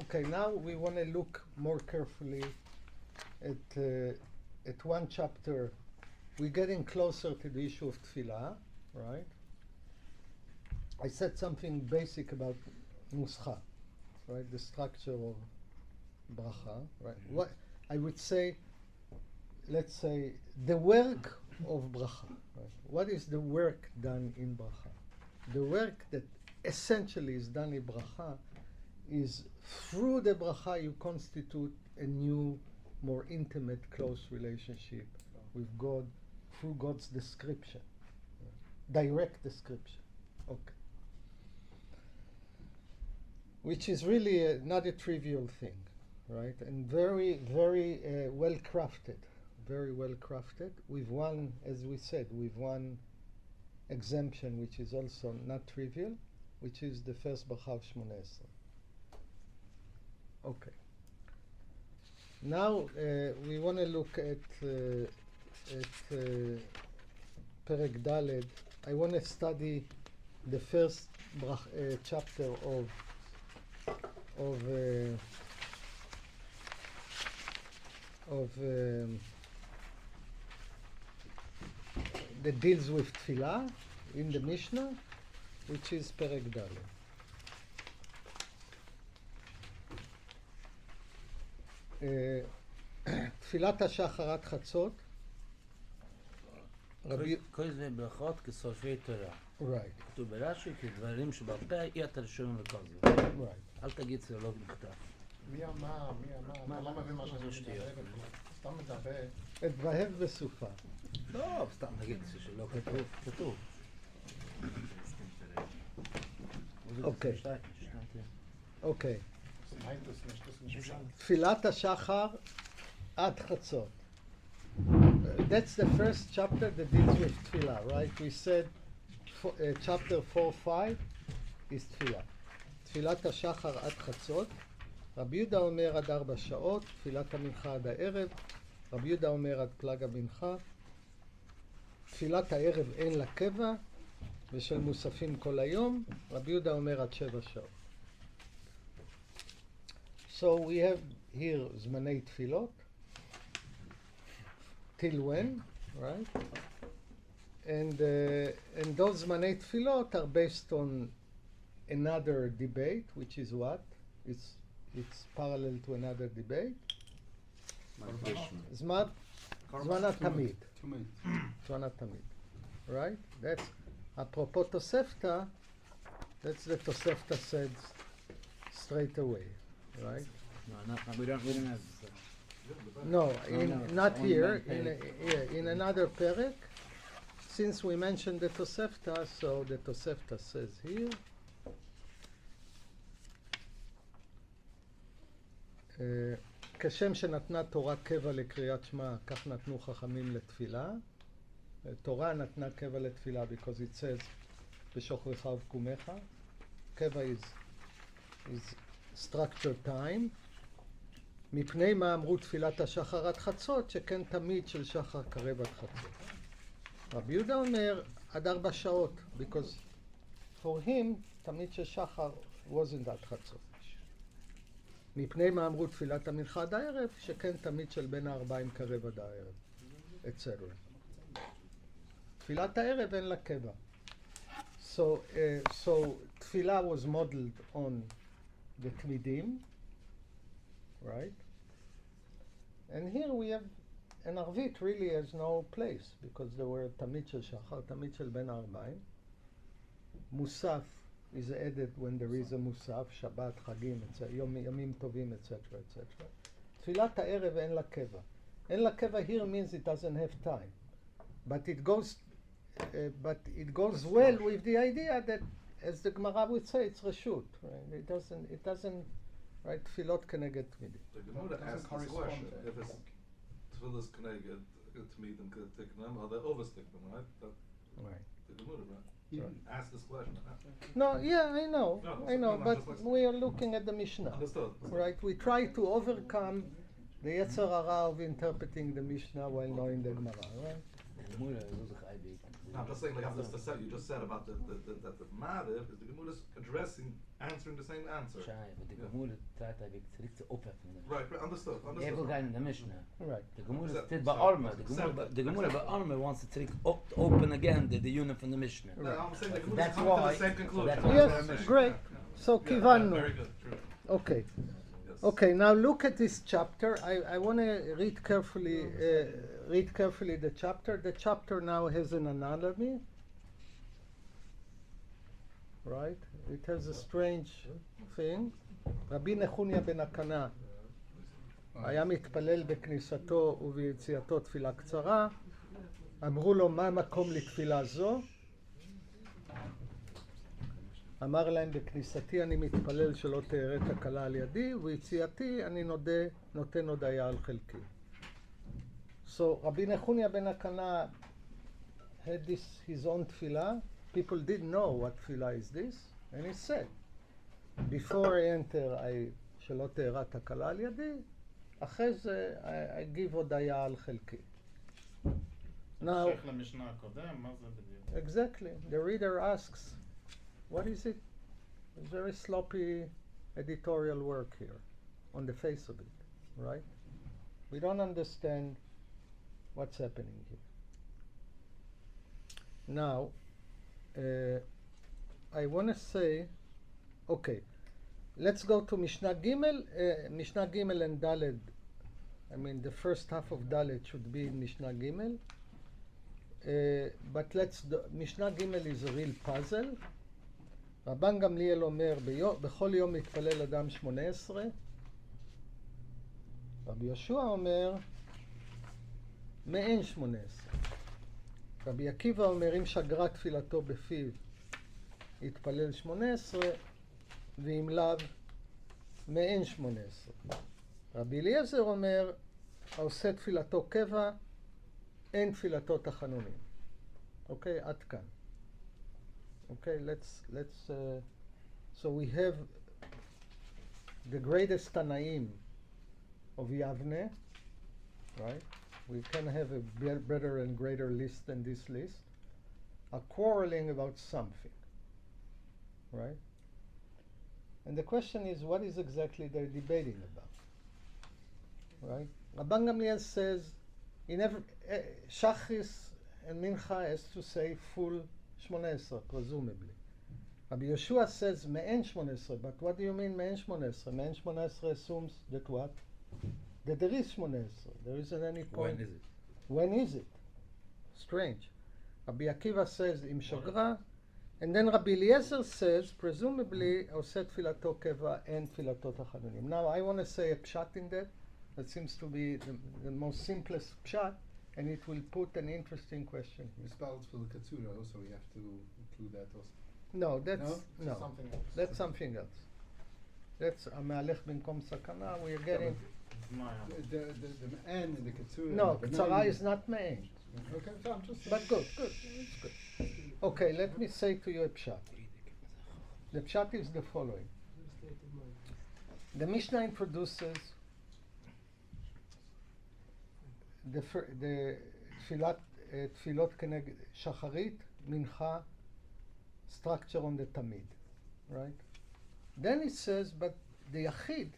Okay, now we want to look more carefully at one chapter. We're getting closer to the issue of tefillah, right? I said something basic about nuscha, right? The structure of bracha, right? What I would say, let's say, the work of bracha, right? What is the work done in bracha? The work that essentially is done in bracha is through the bracha you constitute a new, more intimate, close relationship with God through God's description, direct description. Okay. Which is really not a trivial thing, right? And very, very well crafted, with one, as we said, with one exemption, which is also not trivial, which is the first bracha of Shmoneh Esrei. Okay. Now we want to look at Perek Daled. I want to study the first chapter that deals with tefillah in the Mishna, which is Perek Daled. תפילת השחר עד חצות. כל זה ברכות כסופי תורה. Right, כתוב ברש"י כדברים שבעל פה אי אתה ראשון לכל זה. right. אל תגיד שזה לא נכתב. מי אמר, אתה לא מבין מה מה זה שאני שטויות? מדבר בכלל. סתם מדבר. את והב בסופה. לא, סתם תגיד שלא כתוב. כתוב. אוקיי. אוקיי. Meint es nicht, das ist nicht bekannt. תפילת השחר עד חצות. That's the first chapter that deals with tefillah, right? We said chapter 4-5 is tefillah. תפילת השחר עד חצות. רבי יהודה אומר עד 4 שעות, תפילת המנחה עד הערב. רבי יהודה אומר עד פלג המנחה. תפילת הערב אין לה קבע, ושל מוספים כל היום. רבי יהודה אומר עד 7 שעות. So we have here זמני תפילות. till when, right? And those זמני תפילות are based on another debate, which is what? It's parallel to another debate. זמן התמיד. זמן התמיד. Right? That's, אפרופו תוספתא, that's the תוספתא said straight away, right? No, we don't have. No, not only here. one In another perek, since we mentioned the Tosefta, so the Tosefta says here. כשם שנתנה תורה קבע לקריאת שמע, כך נתנו חכמים לתפילה. תורה נתנה קבע לתפילה because it says בשוכרך ובקומך. קבע is structured time. מפני מה אמרו תפילת השחר עד חצות, שכן תמיד של שחר קרב עד חצות. רבי יהודה אומר עד 4 שעות, because for him תמיד של שחר wasn't עד חצות. מפני מה אמרו תפילת המנחה עד הערב, שכן תמיד של בין 40 קרב עד הערב, etc. תפילת הערב אין לה קבע. So תפילה was modeled on the תמידים, right? And here we have an Arvit really has no place because there were Tamid Shel Shachar, Tamid Shel Ben Arba'im. Musaf is added when there is a Musaf, Shabbat, Chagim, etc., Yomim Tovim, etc., etc. Tfilat ha'erev en la keva. En la keva here means it doesn't have time, but it goes well with the idea that, as the Gemara would say, it's reshut. Right? It doesn't. Right, tefillot keneged tmidim. The Gemara asks this question: if it's tefillas keneged tmidim tiknam, are they overstiknam, right? Right. The Gemara, right? You ask this question. No, yeah, I know, No, but we are looking at the Mishnah. Understood. Right, we try to overcome the Yetzer Hara of interpreting the Mishnah while knowing the Gemara, right? I'm just saying, like after the set you just said about that the Ma'ariv is the Gemara is answering the same answer. Right, understood. In the Mishnah. Right. The Gemara steht bei Arme. The Gemara by Arme wants to open again the unit from the Mishnah. No, I'm saying the Gemara That's is coming why. to the same conclusion. That's why. Yes, great. So Kivannu. Very good, true. Okay. Yes. Okay, now look at this chapter. I want to read carefully the chapter. The chapter now has an analogy. Right? It has a strange thing. רבי נחוניה בן הקנה היה מתפלל בכניסתו וביציאתו תפילה קצרה. אמרו לו מה המקום לתפילה זו? אמר להם בכניסתי אני מתפלל שלא תארת הקלה על ידי, וביציאתי אני נותן הודיה על חלקי. So רבי נחוניה בן הקנה had his own תפילה. People didn't know what tefillah is this, and he said, before I enter, שלא תארת הקלה על ידי, אחרי זה I give הודיה על חלקי. Now, exactly, the reader asks, what is it? It's very sloppy editorial work here, on the face of it, right? We don't understand what's happening here. Now, I want to say, okay, let's go to Mishnah Gimel. Mishnah Gimel and Daled. I mean, the first half of Daled should be in Mishnah Gimel. But Mishnah Gimel is a real puzzle. רבן גמליאל אומר, בכל יום מתפלל אדם 18. רבי יהושע אומר, מעין 18. רבי עקיבא אומר, אם שגרה תפילתו בפיו, יתפלל 18, ואם לאו, מעין 18. רבי אליעזר אומר, העושה תפילתו קבע, אין תפילתו תחנונים. אוקיי, עד כאן. Okay, so we have the greatest Tanaim of Yavne, right? We can have a better and greater list than this list, are quarreling about something, right? And the question is, what is exactly they're debating about, right? Rabban Gamliel says, in every Shachris and Mincha has to say full 18, presumably. Rabbi Yeshua says me'en 18, but what do you mean me'en 18? Me'en 18 assumes that what? That there is 18. There isn't any point. When is it? When is it? Strange. Rabbi Akiva says im shogra, and then Rabbi Eliezer says, presumably, עושה תפילתו קבע and תפילתו תחנונים. Now, I want to say a pshat in that. That seems to be the most simplest pshat, and it will put an interesting question here. Spelled for the Katsura also, we have to include that also. No, that's no. Something else. That's something else. That's המהלך במקום סכנה. We are getting. The N in the Katsura. No, the Tzara name- is not me'en. Okay, so I'm just. But good, it's good. Okay, let me say to you a pshat. The pshat is the following. The Mishnah introduces the tefilot keneged shacharit, mincha, structure on the tamid, right? Then it says, but the yachid,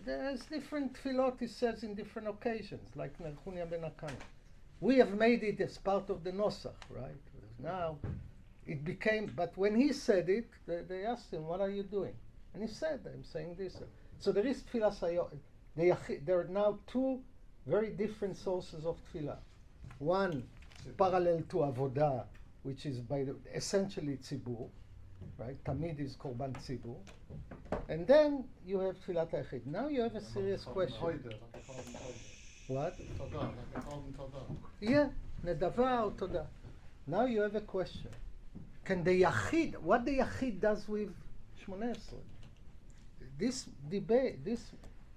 there's different tefillot, it says, in different occasions, like Nerchunia ben Akana. We have made it as part of the Nosach, right? Now, it became, but when he said it, they asked him, what are you doing? And he said, I'm saying this. So there is tefillah sayot. There are now two very different sources of tefillah. One, parallel to avodah, which is essentially tzibur, right? Tamid is korban tzibur. And then you have tefillat haychid. Now you have a serious question. What? Yeah, nedava or toda. Now you have a question. Can the yachid, what the yachid does with 18? This debate, this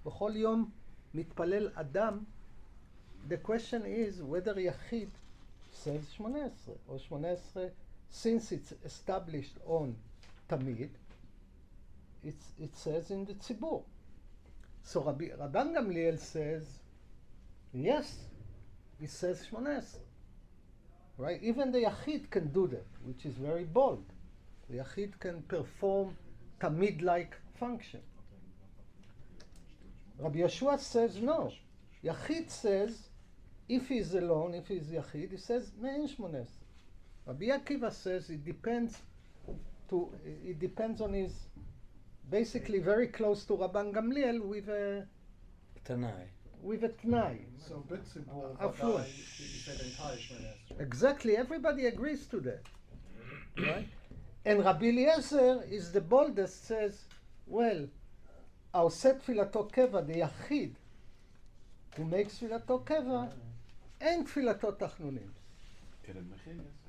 b'chol yom mitpalel adam, the question is whether yachid says 18 or 18, since it's established on tamid, it says in the tzibur. So Rabban Gamliel says, yes, it says 18. Right? Even the Yachid can do that, which is very bold. The Yachid can perform Tamid-like function. Rabbi Yeshua says no. Yachid says, if he's alone, if he's Yachid, he says, me'en 18. Rabbi Akiva says it depends on his, basically very close to Rabban Gamliel with a Tanai. with a t'nai. So Bitzibur, Affluent. you said entire Shmoneh. Exactly, everybody agrees to that, right? And Rabbi Eliezer is the boldest, says, well, העושה תפילתו קבע, the יחיד, who makes תפילתו קבע, אין תפילתו תחנונים.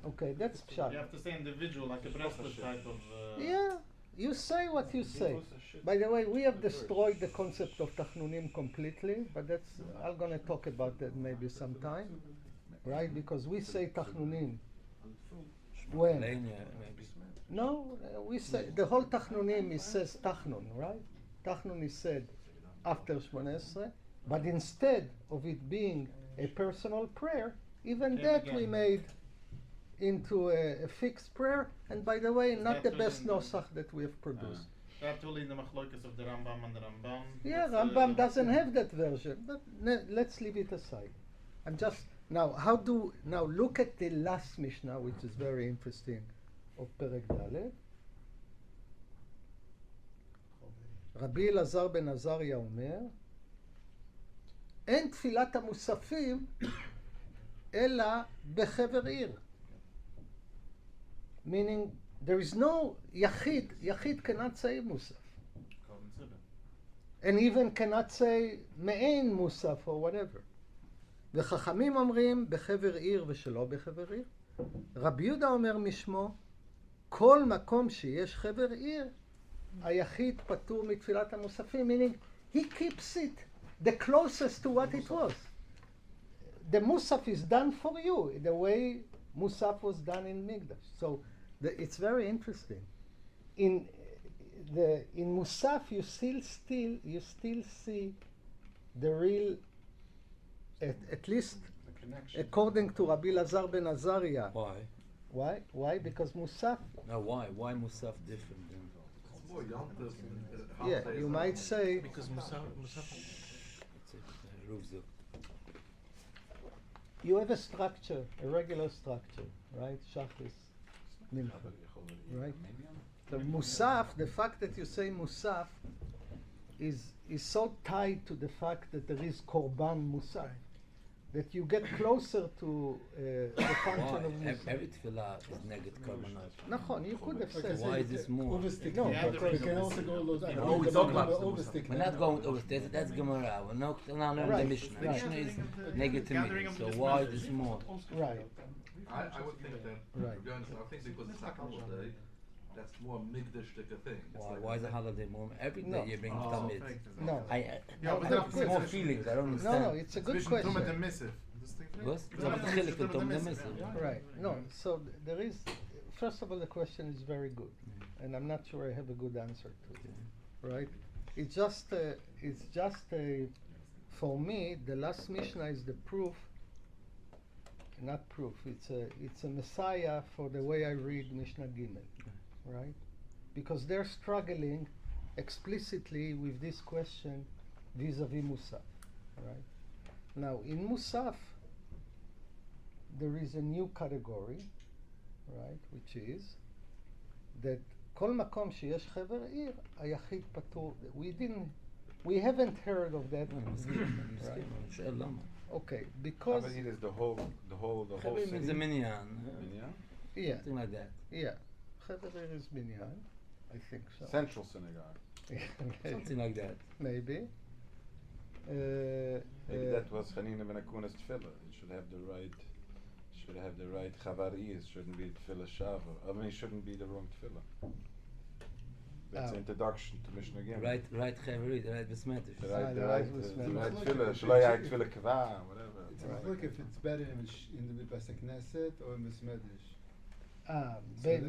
Okay, that's pshat. You have to say individual, like a bracelet type of. Yeah, you say what you say. By the way, we have destroyed the concept of tachnunim completely, but that's, I'm going to talk about that maybe sometime, right? Because we say tachnunim when? No, we say, the whole tachnunim, it says tachnun, right? Tachnun is said after Shmoneh Esrei, but instead of it being a personal prayer, even that we made into a fixed prayer, and by the way, not the best nosach that we have produced. That will in the machlokas of the Rambam and the Rambam. Yeah, That's, Rambam doesn't have that version, but let's leave it aside. I'm just, now look at the last Mishnah, which is very interesting, of Perek Dalet. רבי אלעזר בן עזריה אומר, אין תפילת המוספים אלא בחבר עיר. Meaning, there is no Yachid. Yachid cannot say Musaf. And even cannot say Me'en Musaf or whatever. וחכמים אומרים בחבר עיר ושלא בחבר עיר. רבי יהודה אומר משמו, כל מקום שיש חבר עיר, היחיד פטור מתפילת המוספים, meaning he keeps it the closest to what it was. The Musaf is done for you, the way Musaf was done in Migdash. So it's very interesting. In Musaf, you still see the real, at least according to Rabbi Lazar ben Azariah. Why? Why? Because Musaf. No, why? Why Musaf different than? More Yom Yeah, you might say. Because Musaf. It's a Ruvzuk. you have a structure, a regular structure, right? Shachris, mincha, right? So musaf, the fact that you say musaf is so tied to the fact that there is korban musaf that you get closer to the function of musaf. Every tefillah is neged korbanot. Nachon, you could have said. Why is this more? Overstick. No, Yeah, we can also go those. Oh, we talk about overstick. We're not going over this. That's Gemara. We're not learning the Right, Mishna. right. Mishna is negative. So why is this more? Right, I would think that, Right. to be honest, I think because it's a holiday, that's more migdash-like a thing. It's like Why is a holiday more? Every day No. you bring Tamid. no. Yeah, but that's It's more good. feelings. I don't No, understand. no, it's a good Zwischen Tum und dem question. Missiv. Das Ding drin? Was? Ja, Aber das Chilik ist und Tom Tum der und dem Missiv. Missiv. Right, no, so there is, first of all, the question is very good, and I'm not sure I have a good answer to it, right? It's just a, for me, the last Mishnah is the proof, not proof, it's a messiah for the way I read Mishnah Gimel, right? Because they're struggling explicitly with this question vis-a-vis Musaf, right? Now, in Musaf, there is a new category, right, which is that כל מקום שיש חבר עיר, היחיד פטור. We haven't heard of that. Right? Okay, because It is the whole Chavir city. means a minyan. Minyan? yeah, Something like that. yeah, חבר עיר is binyan, I think so. Central synagogue. Something like that. Maybe. Maybe that was Chanina ben Akuna's tefillah. It should have the right chavari. It shouldn't be tefillah shava. I mean, it shouldn't be the wrong tefillah. That's Oh. introduction to Mishnah Gimel. Right Chaviri, right Besmetish. The Ah, right, the the right right, was the meant. right Look, tefillah. if Shalai it's- tefillah kava, whatever. It's Right. look if it's better in the Bas Knesset or in Besmedish.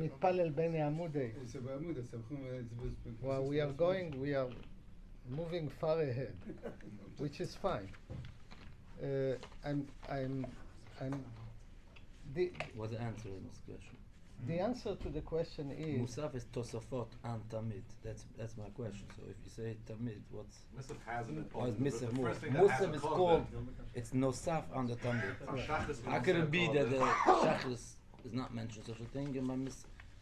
מתפלל בין העמודי. It's a Bamuda, it's Well, we are moving far ahead, which is fine. What's the answer in this question? The answer to the question is Musaf is Tosafot and Tamid. That's my question. So if you say Tamid, what's Missiv has it. why is Misav The more? first thing that has Musaf a is cause called, then. it's Nosaf on the Tamid. Shachris How is could also it be called that the it. Shachris is not mentioned such a thing and by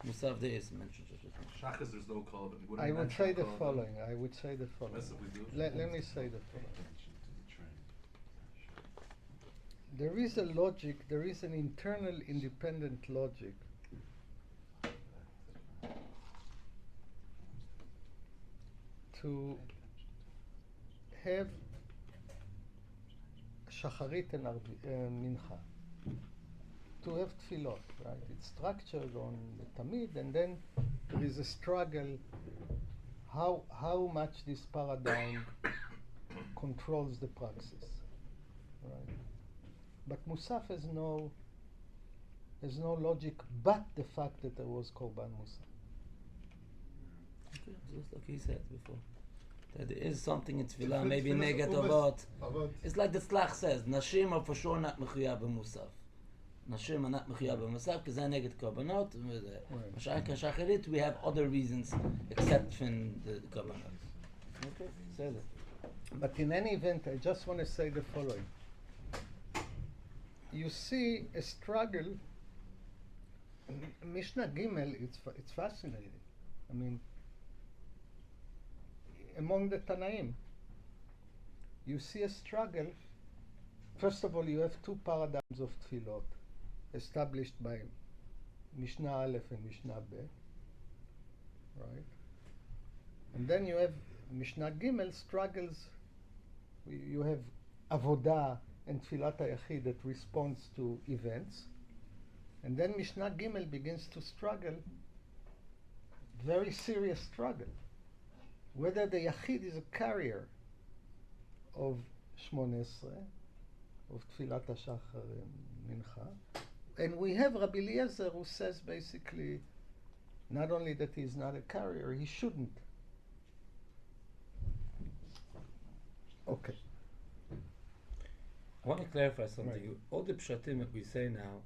Musaf there is mentioned such a thing? Shachris, there's no carbon. I would say the following. I would say the following. Missiv we do. Let me say the following. There is a logic, there is an internal independent logic to have shacharit and mincha, to have tefillot, right? It's structured on the tamid, and then there is a struggle how much this paradigm controls the praxis, right? But Musaf has no logic but the fact that there was Korban Musaf. Okay, just like he said before. That there is something in Tefillah, maybe negative about. It's like the Slach says, Nashim are for sure not Mechuyah b'Musaf. Nashim are not Mechuyah b'Musaf because they're negative Korbanot. Masha'ak HaShacharit, we have other reasons except from the Korbanot. Okay, say that. But in any event, I just want to say the following. You see a struggle. Mishnah Gimel, it's fascinating. I mean, among the Tanaim, you see a struggle. First of all, you have two paradigms of tefillot established by Mishnah Aleph and Mishnah Bet, right? And then you have Mishnah Gimel struggles. You have Avodah and Tfilat HaYachid that responds to events. And then Mishnah Gimel begins to struggle, very serious struggle, whether the Yachid is a carrier of Shmoneh Esrei, of Tfilat HaShachar and Mincha. And we have Rabbi Eliezer who says basically, not only that he is not a carrier, he shouldn't. Okay. I want to clarify something. Right. All the pshatim that we say now,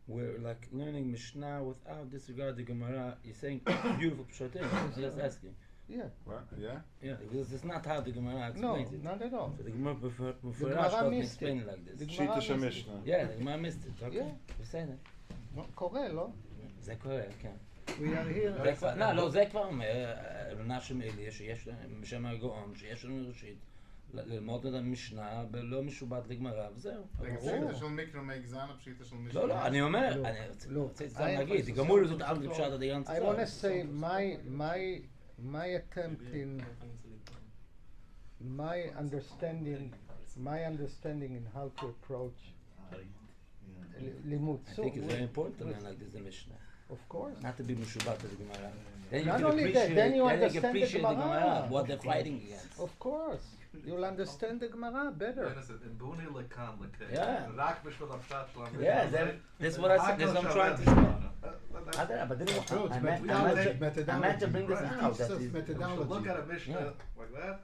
we're like learning Mishnah without disregard the Gemara. You're saying beautiful pshatim. I'm just asking. Yeah. What? Yeah? Yeah, because it's not how the Gemara No, explains it. not at all. So the Gemara Gemara doesn't missed explain it. it like The this. Gemara Shita missed it. Mishnah. Yeah, the Gemara missed it. Okay, Yeah. בסדר. לא, קורה, לא? זה קורה, כן. We are here. זה כבר, לא, זה כבר אומר, מנחם אליה, שיש להם, בשם הגאון, שיש לנו ראשית, ללמוד את המשנה, ולא משובט לגמרא, וזהו. פשיטה של מיקרו מאגזן, פשיטה של משנה. לא, אני אומר, לא, אני לא. רוצה סתם להגיד, גמור לזאת אל בפשט עד היום I want to say my attempt in my understanding in how to approach limud. I So think it's we- very important to learn like this in Mishnah. of course. Not to be mushubat to the Gemara. Then you Not can only that, appreciate, then you can understand the appreciate the Gemara. Gemara, what they're fighting against. Of course. You'll understand the Gemara better. In Buni Lekan Lekei. Yeah. Rak Mishpat Afshat Shlam. Yeah, that's what I said, that's what I'm trying to say. I don't know, but then I meant to bring this out. That is, Look at a Mishnah Yeah. like that.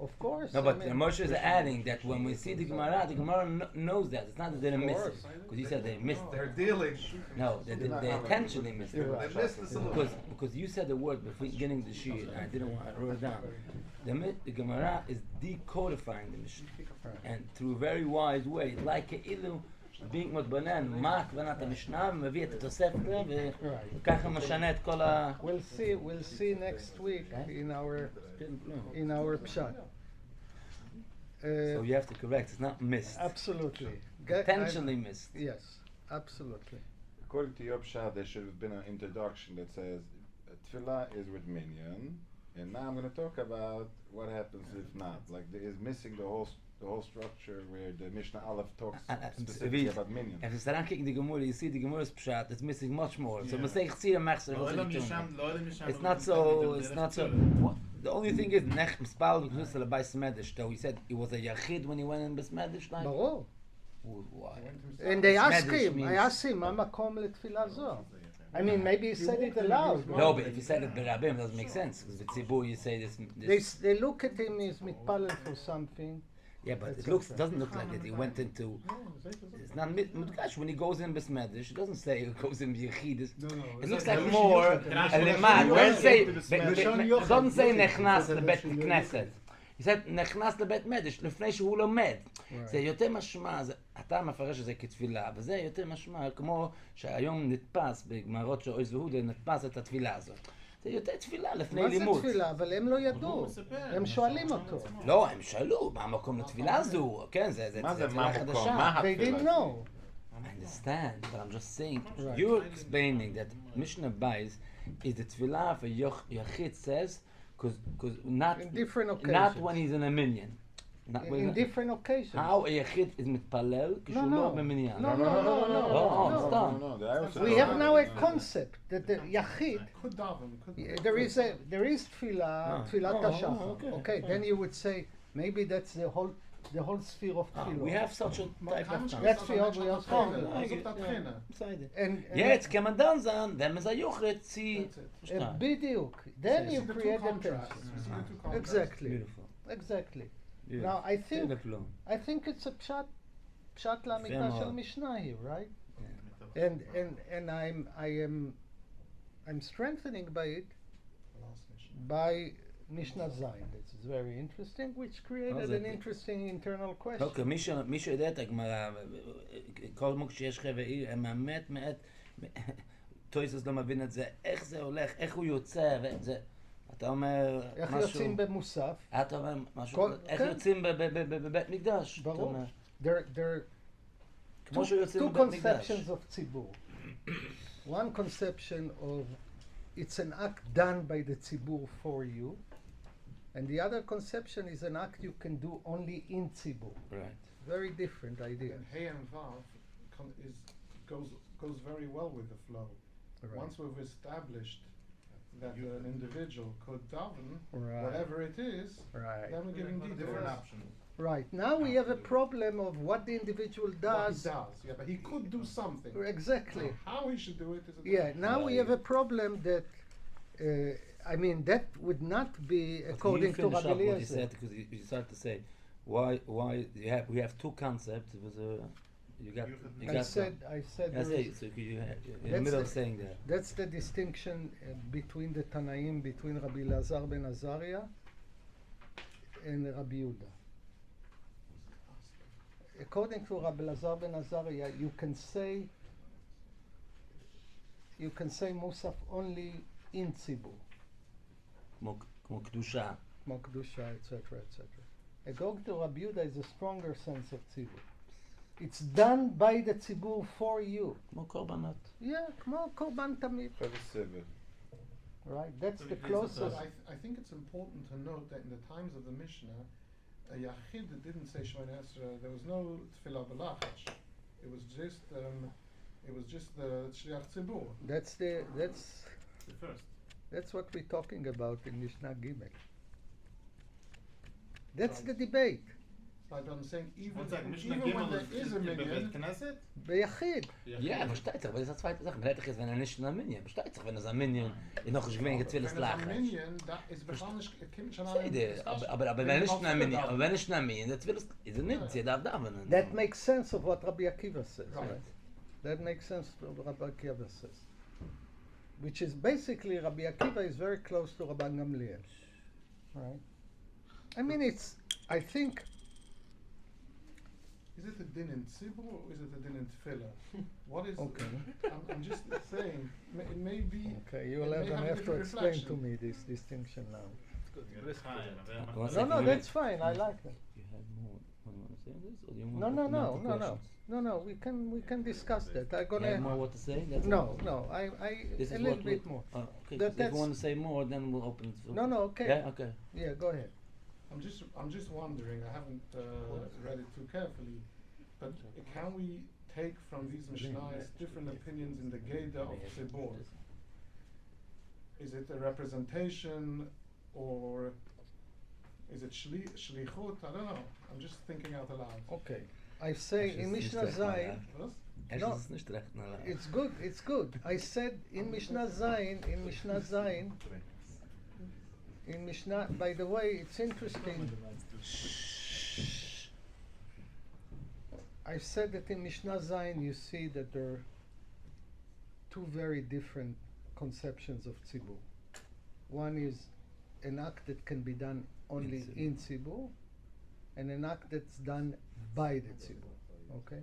Of course. no, but I mean, Moshe is adding that when we see the Gemara knows that. It's not that they missed it. Because you said they missed They're it. dealing. No, they intentionally missed it. You're right. They missed the solution. Because you said the word before beginning the sheet, and I didn't want, I wrote it down. The Gemara is decodifying the Mishnah, and through a very wise way, like a ilu being מתבונן, מה הכוונת המשנה, ומביא את התוספת, וככה משנה את כל ה... We'll see next week in our pshat. So you have to correct, it's not missed. Absolutely. Intentionally missed. Yes, absolutely. According to your pshat, there should have been an introduction that says tefillah is with minyan, and now I'm going to talk about what happens if not. Like there is missing the whole structure where the Mishnah Aleph talks specifically about minyan. If you start kicking the Gemara, you see the Gemara's pshat, it's missing much more. So Masech Tzira makes it's not so. The only thing is, Nech Mispal Knus al Bais Medish. Though he said he was a Yachid when he went in Bais Medish. ברור. Why? And they asked Medish him, I means- asked him, מה מקום לתפילה זו? I mean, maybe he said it aloud. No, but if you said it Berabim, it doesn't make sense. Because with Tzibur, you say this. They look at him as mitpalel for something. Yeah, but it doesn't look like it. He went into. It's not Mudgash when he goes in Besmedish. It doesn't say he goes in Yechidus. It looks like more a lemad. Where it doesn't say Nechnas lebet Knesset. He said Nechnas lebet Medish לפני שהוא לומד. זה יותר משמע, אתה מפרש את זה כתפילה, וזה יותר משמע כמו שהיום נתפס בגמרות של אויז והודה, נתפס את התפילה הזאת. זה יותר תפילה לפני לימוד. מה זה תפילה? אבל הם לא ידעו. הם שואלים אותו. לא, הם שאלו, מה המקום לתפילה הזו? כן, זה תפילה חדשה. They didn't know. I understand, but I'm just saying, you're explaining that Mishnah Bais is the tefillah for Yachid says, because not In different occasions. not when he's in a minyan. Not when In different occasions. how a Yachid is mitpalel כשהוא לא במניין. No. סתם. We have now a concept that the Yachid, Could daven, could there is tefillah, tefillat hashachar. Okay, then you would say, maybe that's the whole sphere of tefillah. We have such a type of time. That's the odd way of Tchina, talking. זאת התחינה. Beside it. And Jetzt kann man dann sagen, wenn man Yachid sie... בדיוק. Then See you the two create the contrasts. tension. You see the two contrasts. Exactly. Beautiful. Exactly. Beautiful. Now I think Beautiful. it's a pshat l'amikra מאוד. shel Mishnah here, right? And I'm strengthening by it by Mishnah Zayin. This is very interesting, which created זה- an interesting internal question. אוקיי, מי שיודע את הגמרא, כל מוק שיש חבר, הם באמת מעט, טויסוס לא מבין את זה, איך זה הולך, איך הוא יוצא, וזה, אתה אומר איך משהו, יוצאים במוסף? אתה אומר משהו, כל- איך כן. יוצאים בבית מקדש, אתה ברור. אומר, There כמו שיוצאים two בבית מקדש. conceptions of tzibur. One conception of it's an act done by the tzibur for you, and the other conception is an act you can do only in tzibur. Right. Very different idea. And Hey and Vav goes very well with the flow. Right. Once we've established that an individual could daven, Right. whatever it is, Right. then we're giving Different details. options. Right. Now we have a problem of what the individual What he does. does, yeah, but he could do something. Exactly. How he should do it is a Yeah. Now we have a problem that, I mean, that would not be according to Can you Rabbi finish up what you Eliezer. said, because you started to say, why we have two concepts, it was You got I that. said That's there is- it. So you in the That's middle the- of saying that. that's the distinction between the Tanaim, between Rabbi Lazar ben Azariah and Rabbi Yehuda. According to Rabbi Lazar ben Azariah, you can say Musaf only in Tzibur, כמו קדושה. כמו קדושה, etc., etc. According to Rabbi Yehuda, is a stronger sense of Tzibur. It's done by the Tzibur for you. כמו קורבנות. Yeah, כמו korban tamid. For the civil. Right, that's So the it's- closest. I think it's important to note that in the times of the Mishnah, a Yachid didn't say Shemona Esrei. There was no Tefillah B'Lachash. It was just the Shliach Tzibur. That's The first. That's what we're talking about in Mishnah Gimel. That's the debate. Like I'm saying, even One second, Mishnah when Gimel there is a in Beit minyan, Knesset? ביחיד. Ja, versteht sich, aber das ist eine zweite Sache. Vielleicht ist, wenn nicht ein Minion. Versteht sich, wenn es ein Minion noch nicht gewinnt, when jetzt it's a lachen. minyan, that is Bechanish Kim Seide, aber wenn nicht ein Minion, aber wenn nicht ein Minion, das will es, ist es nicht, sie darf davenen. That makes sense of what Rabbi Akiva says, Right. right? That makes sense of what Rabbi Akiva says. Which is basically, Rabbi Akiva is very close to Rabban Gamliel. Right? I mean, I think, Is it a din in tzibur or is it a din in tefillah? What is? Okay. I'm just saying. It may be. okay, you it will may have a to different explain to reflection. me this distinction now. One No, second, no, you that's need- fine, I like that. You have more, you want to say this, or do you want No, to no, open no, up for no, no. questions? No, we can discuss that. I'm You have gonna, more what to say? That's no, it? no, I This a is little what bit more. Oh, okay, That- if you that's- want to say more, then we'll open it. for- No, no, okay. Yeah, okay. Yeah, go ahead. I'm just wondering. I haven't read it too carefully, but can we take from these mishnayos different opinions in the Golda of tzibur? Is it a representation or is it shlichut? I don't know. I'm just thinking out aloud. Okay. I say That's in just Mishnah nicht recht, Zayin, Was? Erstens No. ist es nicht recht, na, na. it's good. I said in Mishnah Zayin, in Mishnah, by the way, it's interesting. I said that in Mishnah Zayin you see that there are two very different conceptions of tzibur. One is an act that can be done only in tzibur, and an act that's done by the tzibur. Okay?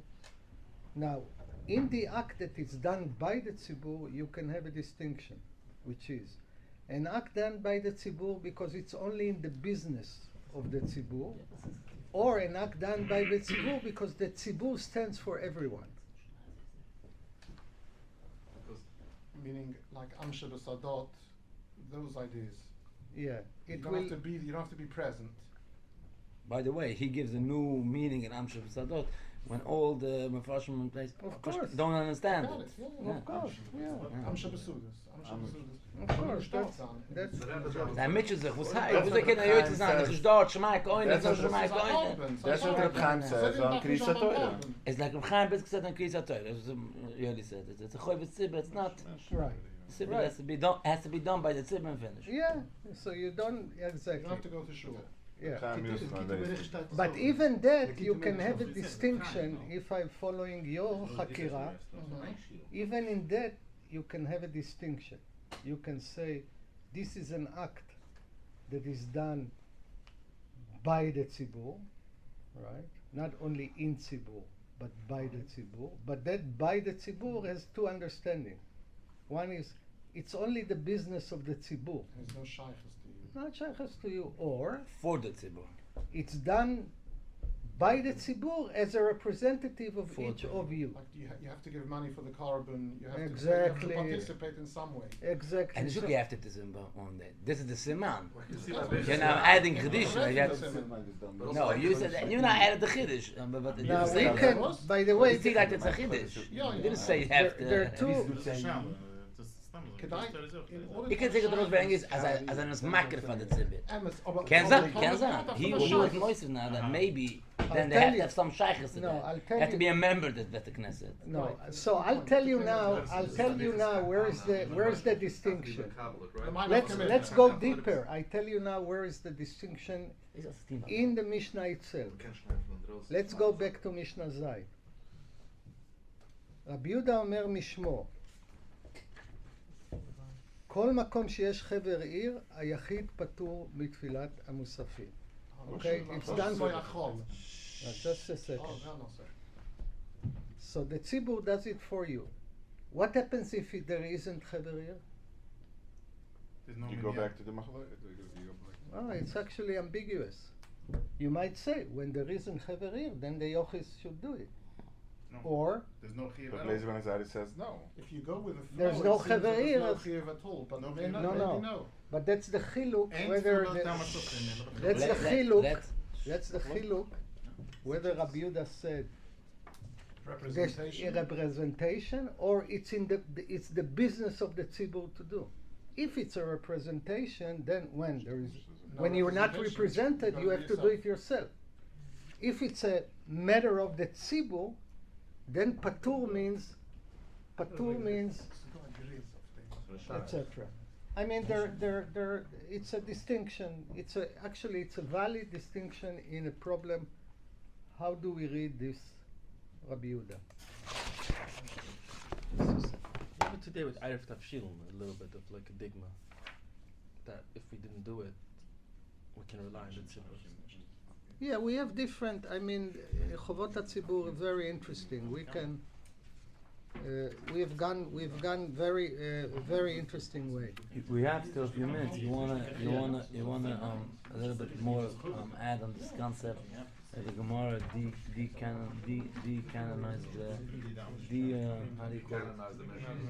Now, in the act that is done by the tzibur, you can have a distinction, which is an act done by the tzibur because it's only in the business of the tzibur, or an act done by the tzibur because the tzibur stands for everyone. Meaning like Amsha B'Sadot, those ideas. Yeah, You it don't will. have to be. You don't have to be present. By the way, he gives a new meaning in Amshel Sadot when all the Mepharshim in place Of course. don't understand Got it. it, yeah. Of course, yeah. Amsha B'Sudas. Amsha B'Sudas. Of course, that's Sein Mitchell sich, was heißt? Wo sie können heute sagen, das ist dort, Schmai Cohen, das ist Schmai Cohen. That's what Reb Chaim says on Kriyas Torah. It's like Reb Chaim Bitz said on Kriyas Torah. Yoli said it. It's a choy b'tzibah, it's not. right. Tzibah Right. has to be done by the tzibah and finished. Yeah, so you don't You exactly. don't have to go to shul. Yeah. Chaim Yusman, basically. But even that, you can have a distinction if I'm following your Hakira. Even in that, you can have a distinction. You can say, this is an act that is done by the tzibur, right? Not only in tzibur, but by the tzibur. But that by the tzibur has two understandings. One is, it's only the business of the tzibur, There's no shaykhs to you. not shaykhs to you, or For the tzibah. it's done by the tzibur as a representative of For each the- of you. Like you have to give money for the carbon. You have Exactly. to participate in some way. Exactly. And it's So- okay after the tzibah on that. This is the siman. You see my You're now adding Chiddush. Right. You have- But No, also you said that you're not adding the Chiddush. But now you we say can, by the way, you see like it's a Chiddush. Yeah, You didn't say you have there are to. two. Could I, in order You can to take it have aus bei Englisch shaykhs- as an smacker von der Tzibit. Amos, aber- Can aber- sein, can sein. aber- He aber was shaykhs- Moises now that maybe then I'll they tell have to you- have some shaykhs to No, that. I'll They tell have to you. be a member that the Knesset. No, so I'll tell you now. I'll tell you now. Where's the distinction? Let's go deeper. I tell you now where is the distinction in the Mishnah itself. Let's go back to Mishnah Zay. רבי יהודה אומר משמו, כל מקום שיש חבר עיר, היחיד פטור מתפילת המוספים. Okay, it's done for just a second. So the tzibur does it for you. What happens if there isn't חבר עיר? You go back to the machlok. Oh, it's actually ambiguous. You might say, when there isn't חבר עיר, then the yochis should do it. No. Or There's no chiyuv But at all. Lazy Benazari says no. If you go with the flow, There's no it seems that chaver there's no here. chiyuv at all, but No maybe chiyuv. No. no. but that's the chiluk Ain't whether tefillah the, tam asufin, that's the Let- chiluk. let- That's the chiluk whether Rabbi Yehuda said there's Representation. a representation or it's in it's the business of the tzibur to do. If it's a representation, then when there is No when you're not representation, represented, you you gotta have do to do it yourself. If it's a matter of the tzibur, then patur means etc. I mean, it's a distinction. It's a valid distinction in a problem. How do we read this, Rabbi Yehuda? Even today with Erev Tafshil, a little bit of like a digma that if we didn't do it, we can rely on the tzibur. Yeah, we have different. I mean, Chovot HaTzibur are very interesting. We've gone very interesting way. We have still a few minutes. You wanna a little bit more add on this concept. The Gemara decanonized how do you call it?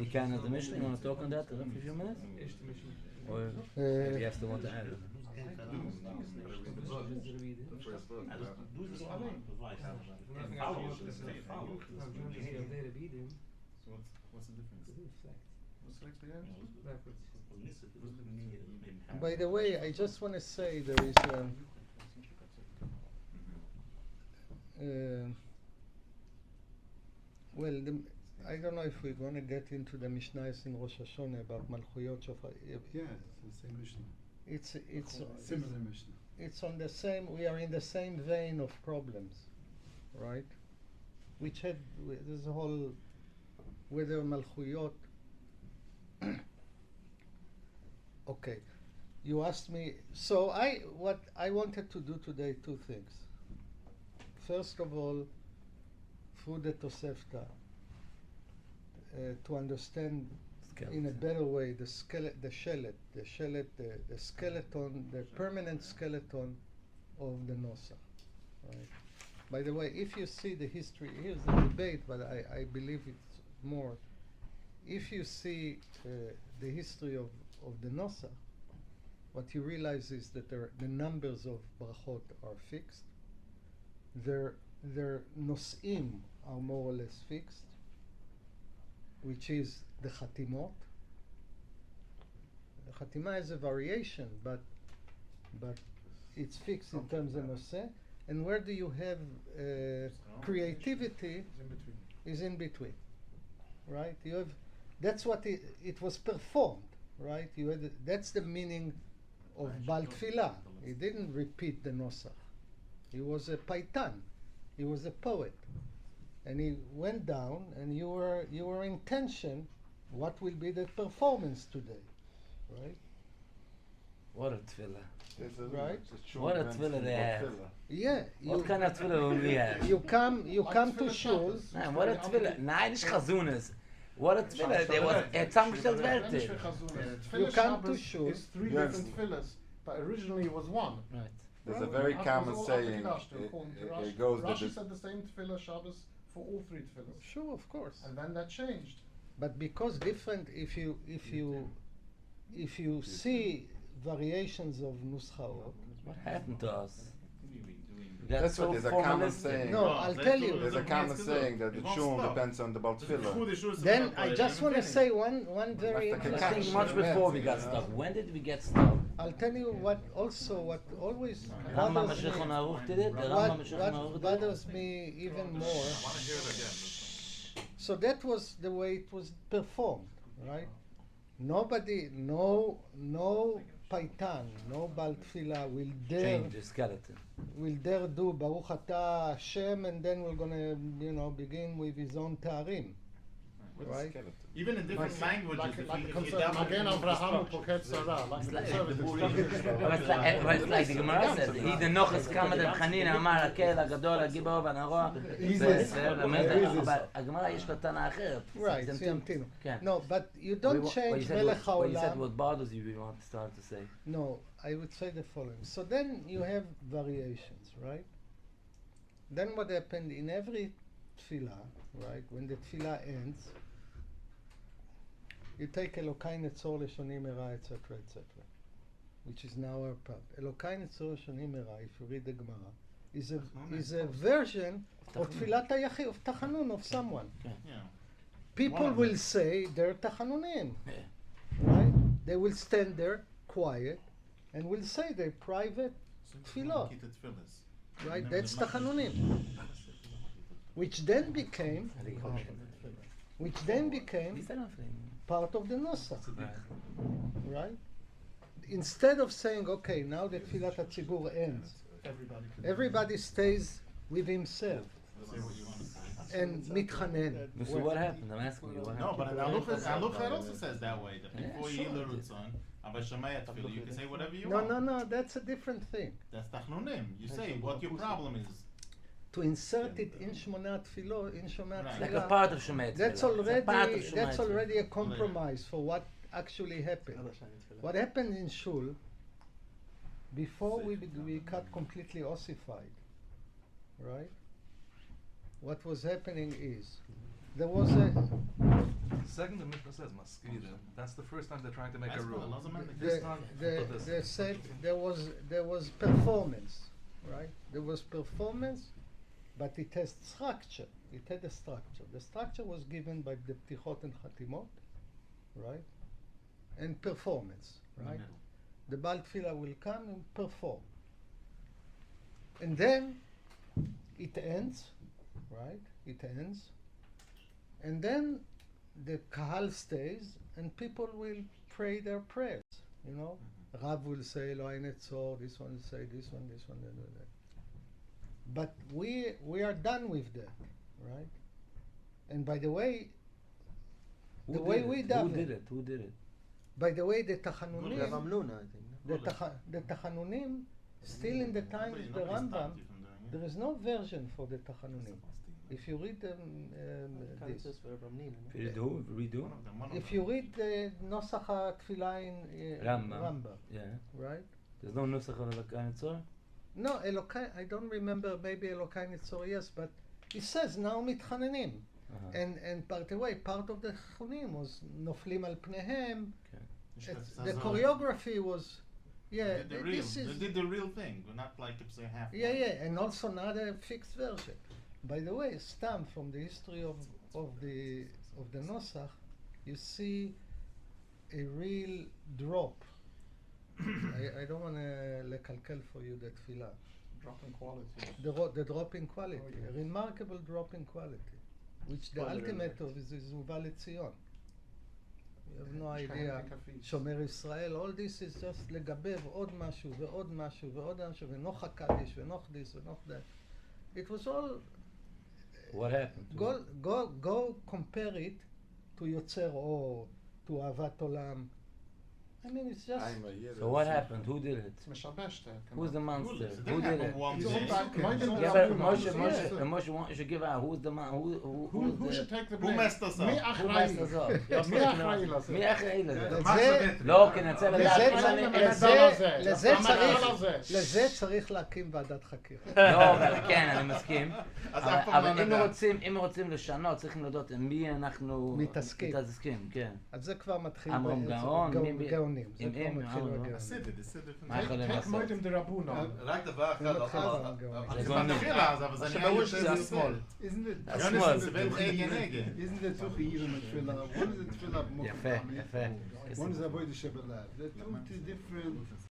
Decanonized the Mishna. You wanna talk on that for a few minutes? Or you have still want to add it? What's the difference? By the way, I just want to say there is I don't know if we're going to get into the Mishnahs in Rosh Hashanah about Malchuyot Shofar. Yeah, it's the same Mishnah. It's Similar Mishnah. It's on the same. We are in the same vein of problems, right? Which had there's a whole whether Malchuyot. Okay, you asked me. So what I wanted to do today, two things. First of all, through the Tosefta, to understand in a better way the skeleton, the permanent skeleton of the Nosach. Right. By the way, if you see the history, here's the debate, but I believe it's more. If you see the history of the Nosach, what you realize is that the numbers of Brachot are fixed. Their Nos'im are more or less fixed, which is the Chatimot. The Chatima is a variation, but it's fixed in terms of Noseh. And where do you have creativity? Is in between, right? You have. That's what it was performed, right? You had. That's the meaning of Bal Tfilah. He didn't repeat the Nosach. He was a paitan. He was a poet, and he went down. And you were in tension. What will be the performance today, right? What a tefillah. Right? What a tefillah they have. Yeah. What kind of tefillah will we have? You come to shul. Man, what a tefillah. Nein, nicht chazunas. What a tefillah. There was zusammengestellt Werte. You come to shul. It's three different tefillahs, but originally it was one. Right. There's a very common saying. It goes that Rashi said the same tefillah Shabbos for all three tefillahs. Sure, of course. And then that changed. But because different, if you see variations of nuschaot. What happened to us? That's what there's a common saying. No, I'll tell you. There's a common saying that the shul depends on the Bal Tfilah. Then I just want to say one very That's the I interesting. think much before we got stuck. When did we get stuck? I'll tell you what always Rambam bothers me. Mashiach Aruch did it? The Rambam Mashiach What Aruch did it? bothers me even more. I want to hear it again. So that was the way it was performed, right? Nobody, no paitan, no Bal Tfilah will dare Change the skeleton. do Baruch Atah Hashem, and then we're gonna begin with his own ta'arim. right? Even in different languages, Like if a you concept, download Magen the Avraham structure. Poket Sarah, like It's a like- conservative But it's like the Gemara says, he the noches kama dem Chanina אמר הקהל הגדול הגיבור והנורא. אבל הגמרא יש לה טענה אחרת. Right, זה סיימתינו. כן. No, but you don't change מלך What you said, העולם. what bothers you, you want to start to say. No, I would say the following. So then you have variations, right? Then what happened in every tefillah, right? When the tefillah ends, you take Elokai Netzor Leshonim Era, etc., etc., which is now our part. Elokai Netzor Leshonim Era, if you read the Gemara, is a version of tefillat hayachid, of tachanun of someone. Yeah. People of will them. say they're tachanunim, Yeah. right? They will stand there quiet and will say their private tefillah, right? That's tachanunim, which then became part of the nosach, right? Instead of saying, okay, now the tefillat hatzibur ends, everybody stays with himself and mitchanen. So what happened? I'm asking you what No, happened. but Halbertal also says that way. That before you Yilu Rutzon, Abba Shemaya Tefillah, you can say whatever you want. No, that's a different thing. That's Tachnunim. You say what your problem is. To insert it in Shmona Tefillah, in Shmona Right. Like a Tefillah, part of Shemet. that's already a compromise for what actually happened. What happened in Shul, before we got completely ossified, right? What was happening is, there was a, Second, the Mishna says Maskira. That's the first time they're trying to make a rule. they said there was performance, right? There was performance, but it has structure. It had a structure. The structure was given by the Ptichot and Chatimot, right? And performance, right? The Baal Tefillah will come and perform. And then it ends, right? It ends. And then the Kahal stays and people will pray their prayers, you know? Rav will say, Elohai Netzor, this one will say this one, that. But we are done with that, right? And by the way, the way we daven, Who did it? by the way, the Tachanunim, Ramluna, I think. the Tachanunim, still in the time of the Rambam, there is no version for the Tachanunim. If you read this, Redo? if you read the Nosach HaTfilah in Rambam, Yeah. right? There's no nusach of Elokai Netzor? No, Elokai, I don't remember, maybe Elokai Netzor, yes, but it says now mitchanenim. And by the way, part of the Chanunim was Noflim al Pnehem. The choreography was, yeah, They did the real thing, but not like it's a half. Yeah, and also not a fixed version. By the way, Stam, from the history of the Nosach, you see a real drop. I don't want to lekalkel for you the tefillah. drop in quality. The drop in quality, a remarkable drop in quality, which the ultimate of is Uva Letzion. You have no idea. Shomer Israel, all this is just לגבב עוד משהו ועוד משהו ועוד משהו ונוח הקדיש ונוח this ונוח that. It was all. What happened? Go compare it to Yotzer Or, to Ahavat Olam. I mean, it's just. So what happened? Who did it? Who's the monster? Who did it? Yeah, but Moshe wants to give out. Who's the man? Who should take the blame? Who messed us up? Who messed us up? מי אחראי לזה? מי אחראי לזה? לזה- לא, כי נצא לזה צריך להקים ועדת חקירה. לא, אבל כן, אני מסכים. אז אף פעם לא אבל נדע. אם רוצים לשנות, צריכים לדעת עם מי אנחנו מתעסקים. כן. אז זה כבר מתחיל אמרום גאון, גאונים. זה עם כבר מתחיל אמרום. בגאונים. מה יכולים לעשות? מוידם דרבונן. רק דבר אחד, זה מתחילה, אבל זה נראה לי שזה השמאל. Isn't it? השמאל. זה בין נגד. Isn't it so even with tefillah? One is a tefillah. יפה. One is avoid the Shabbat. They're two different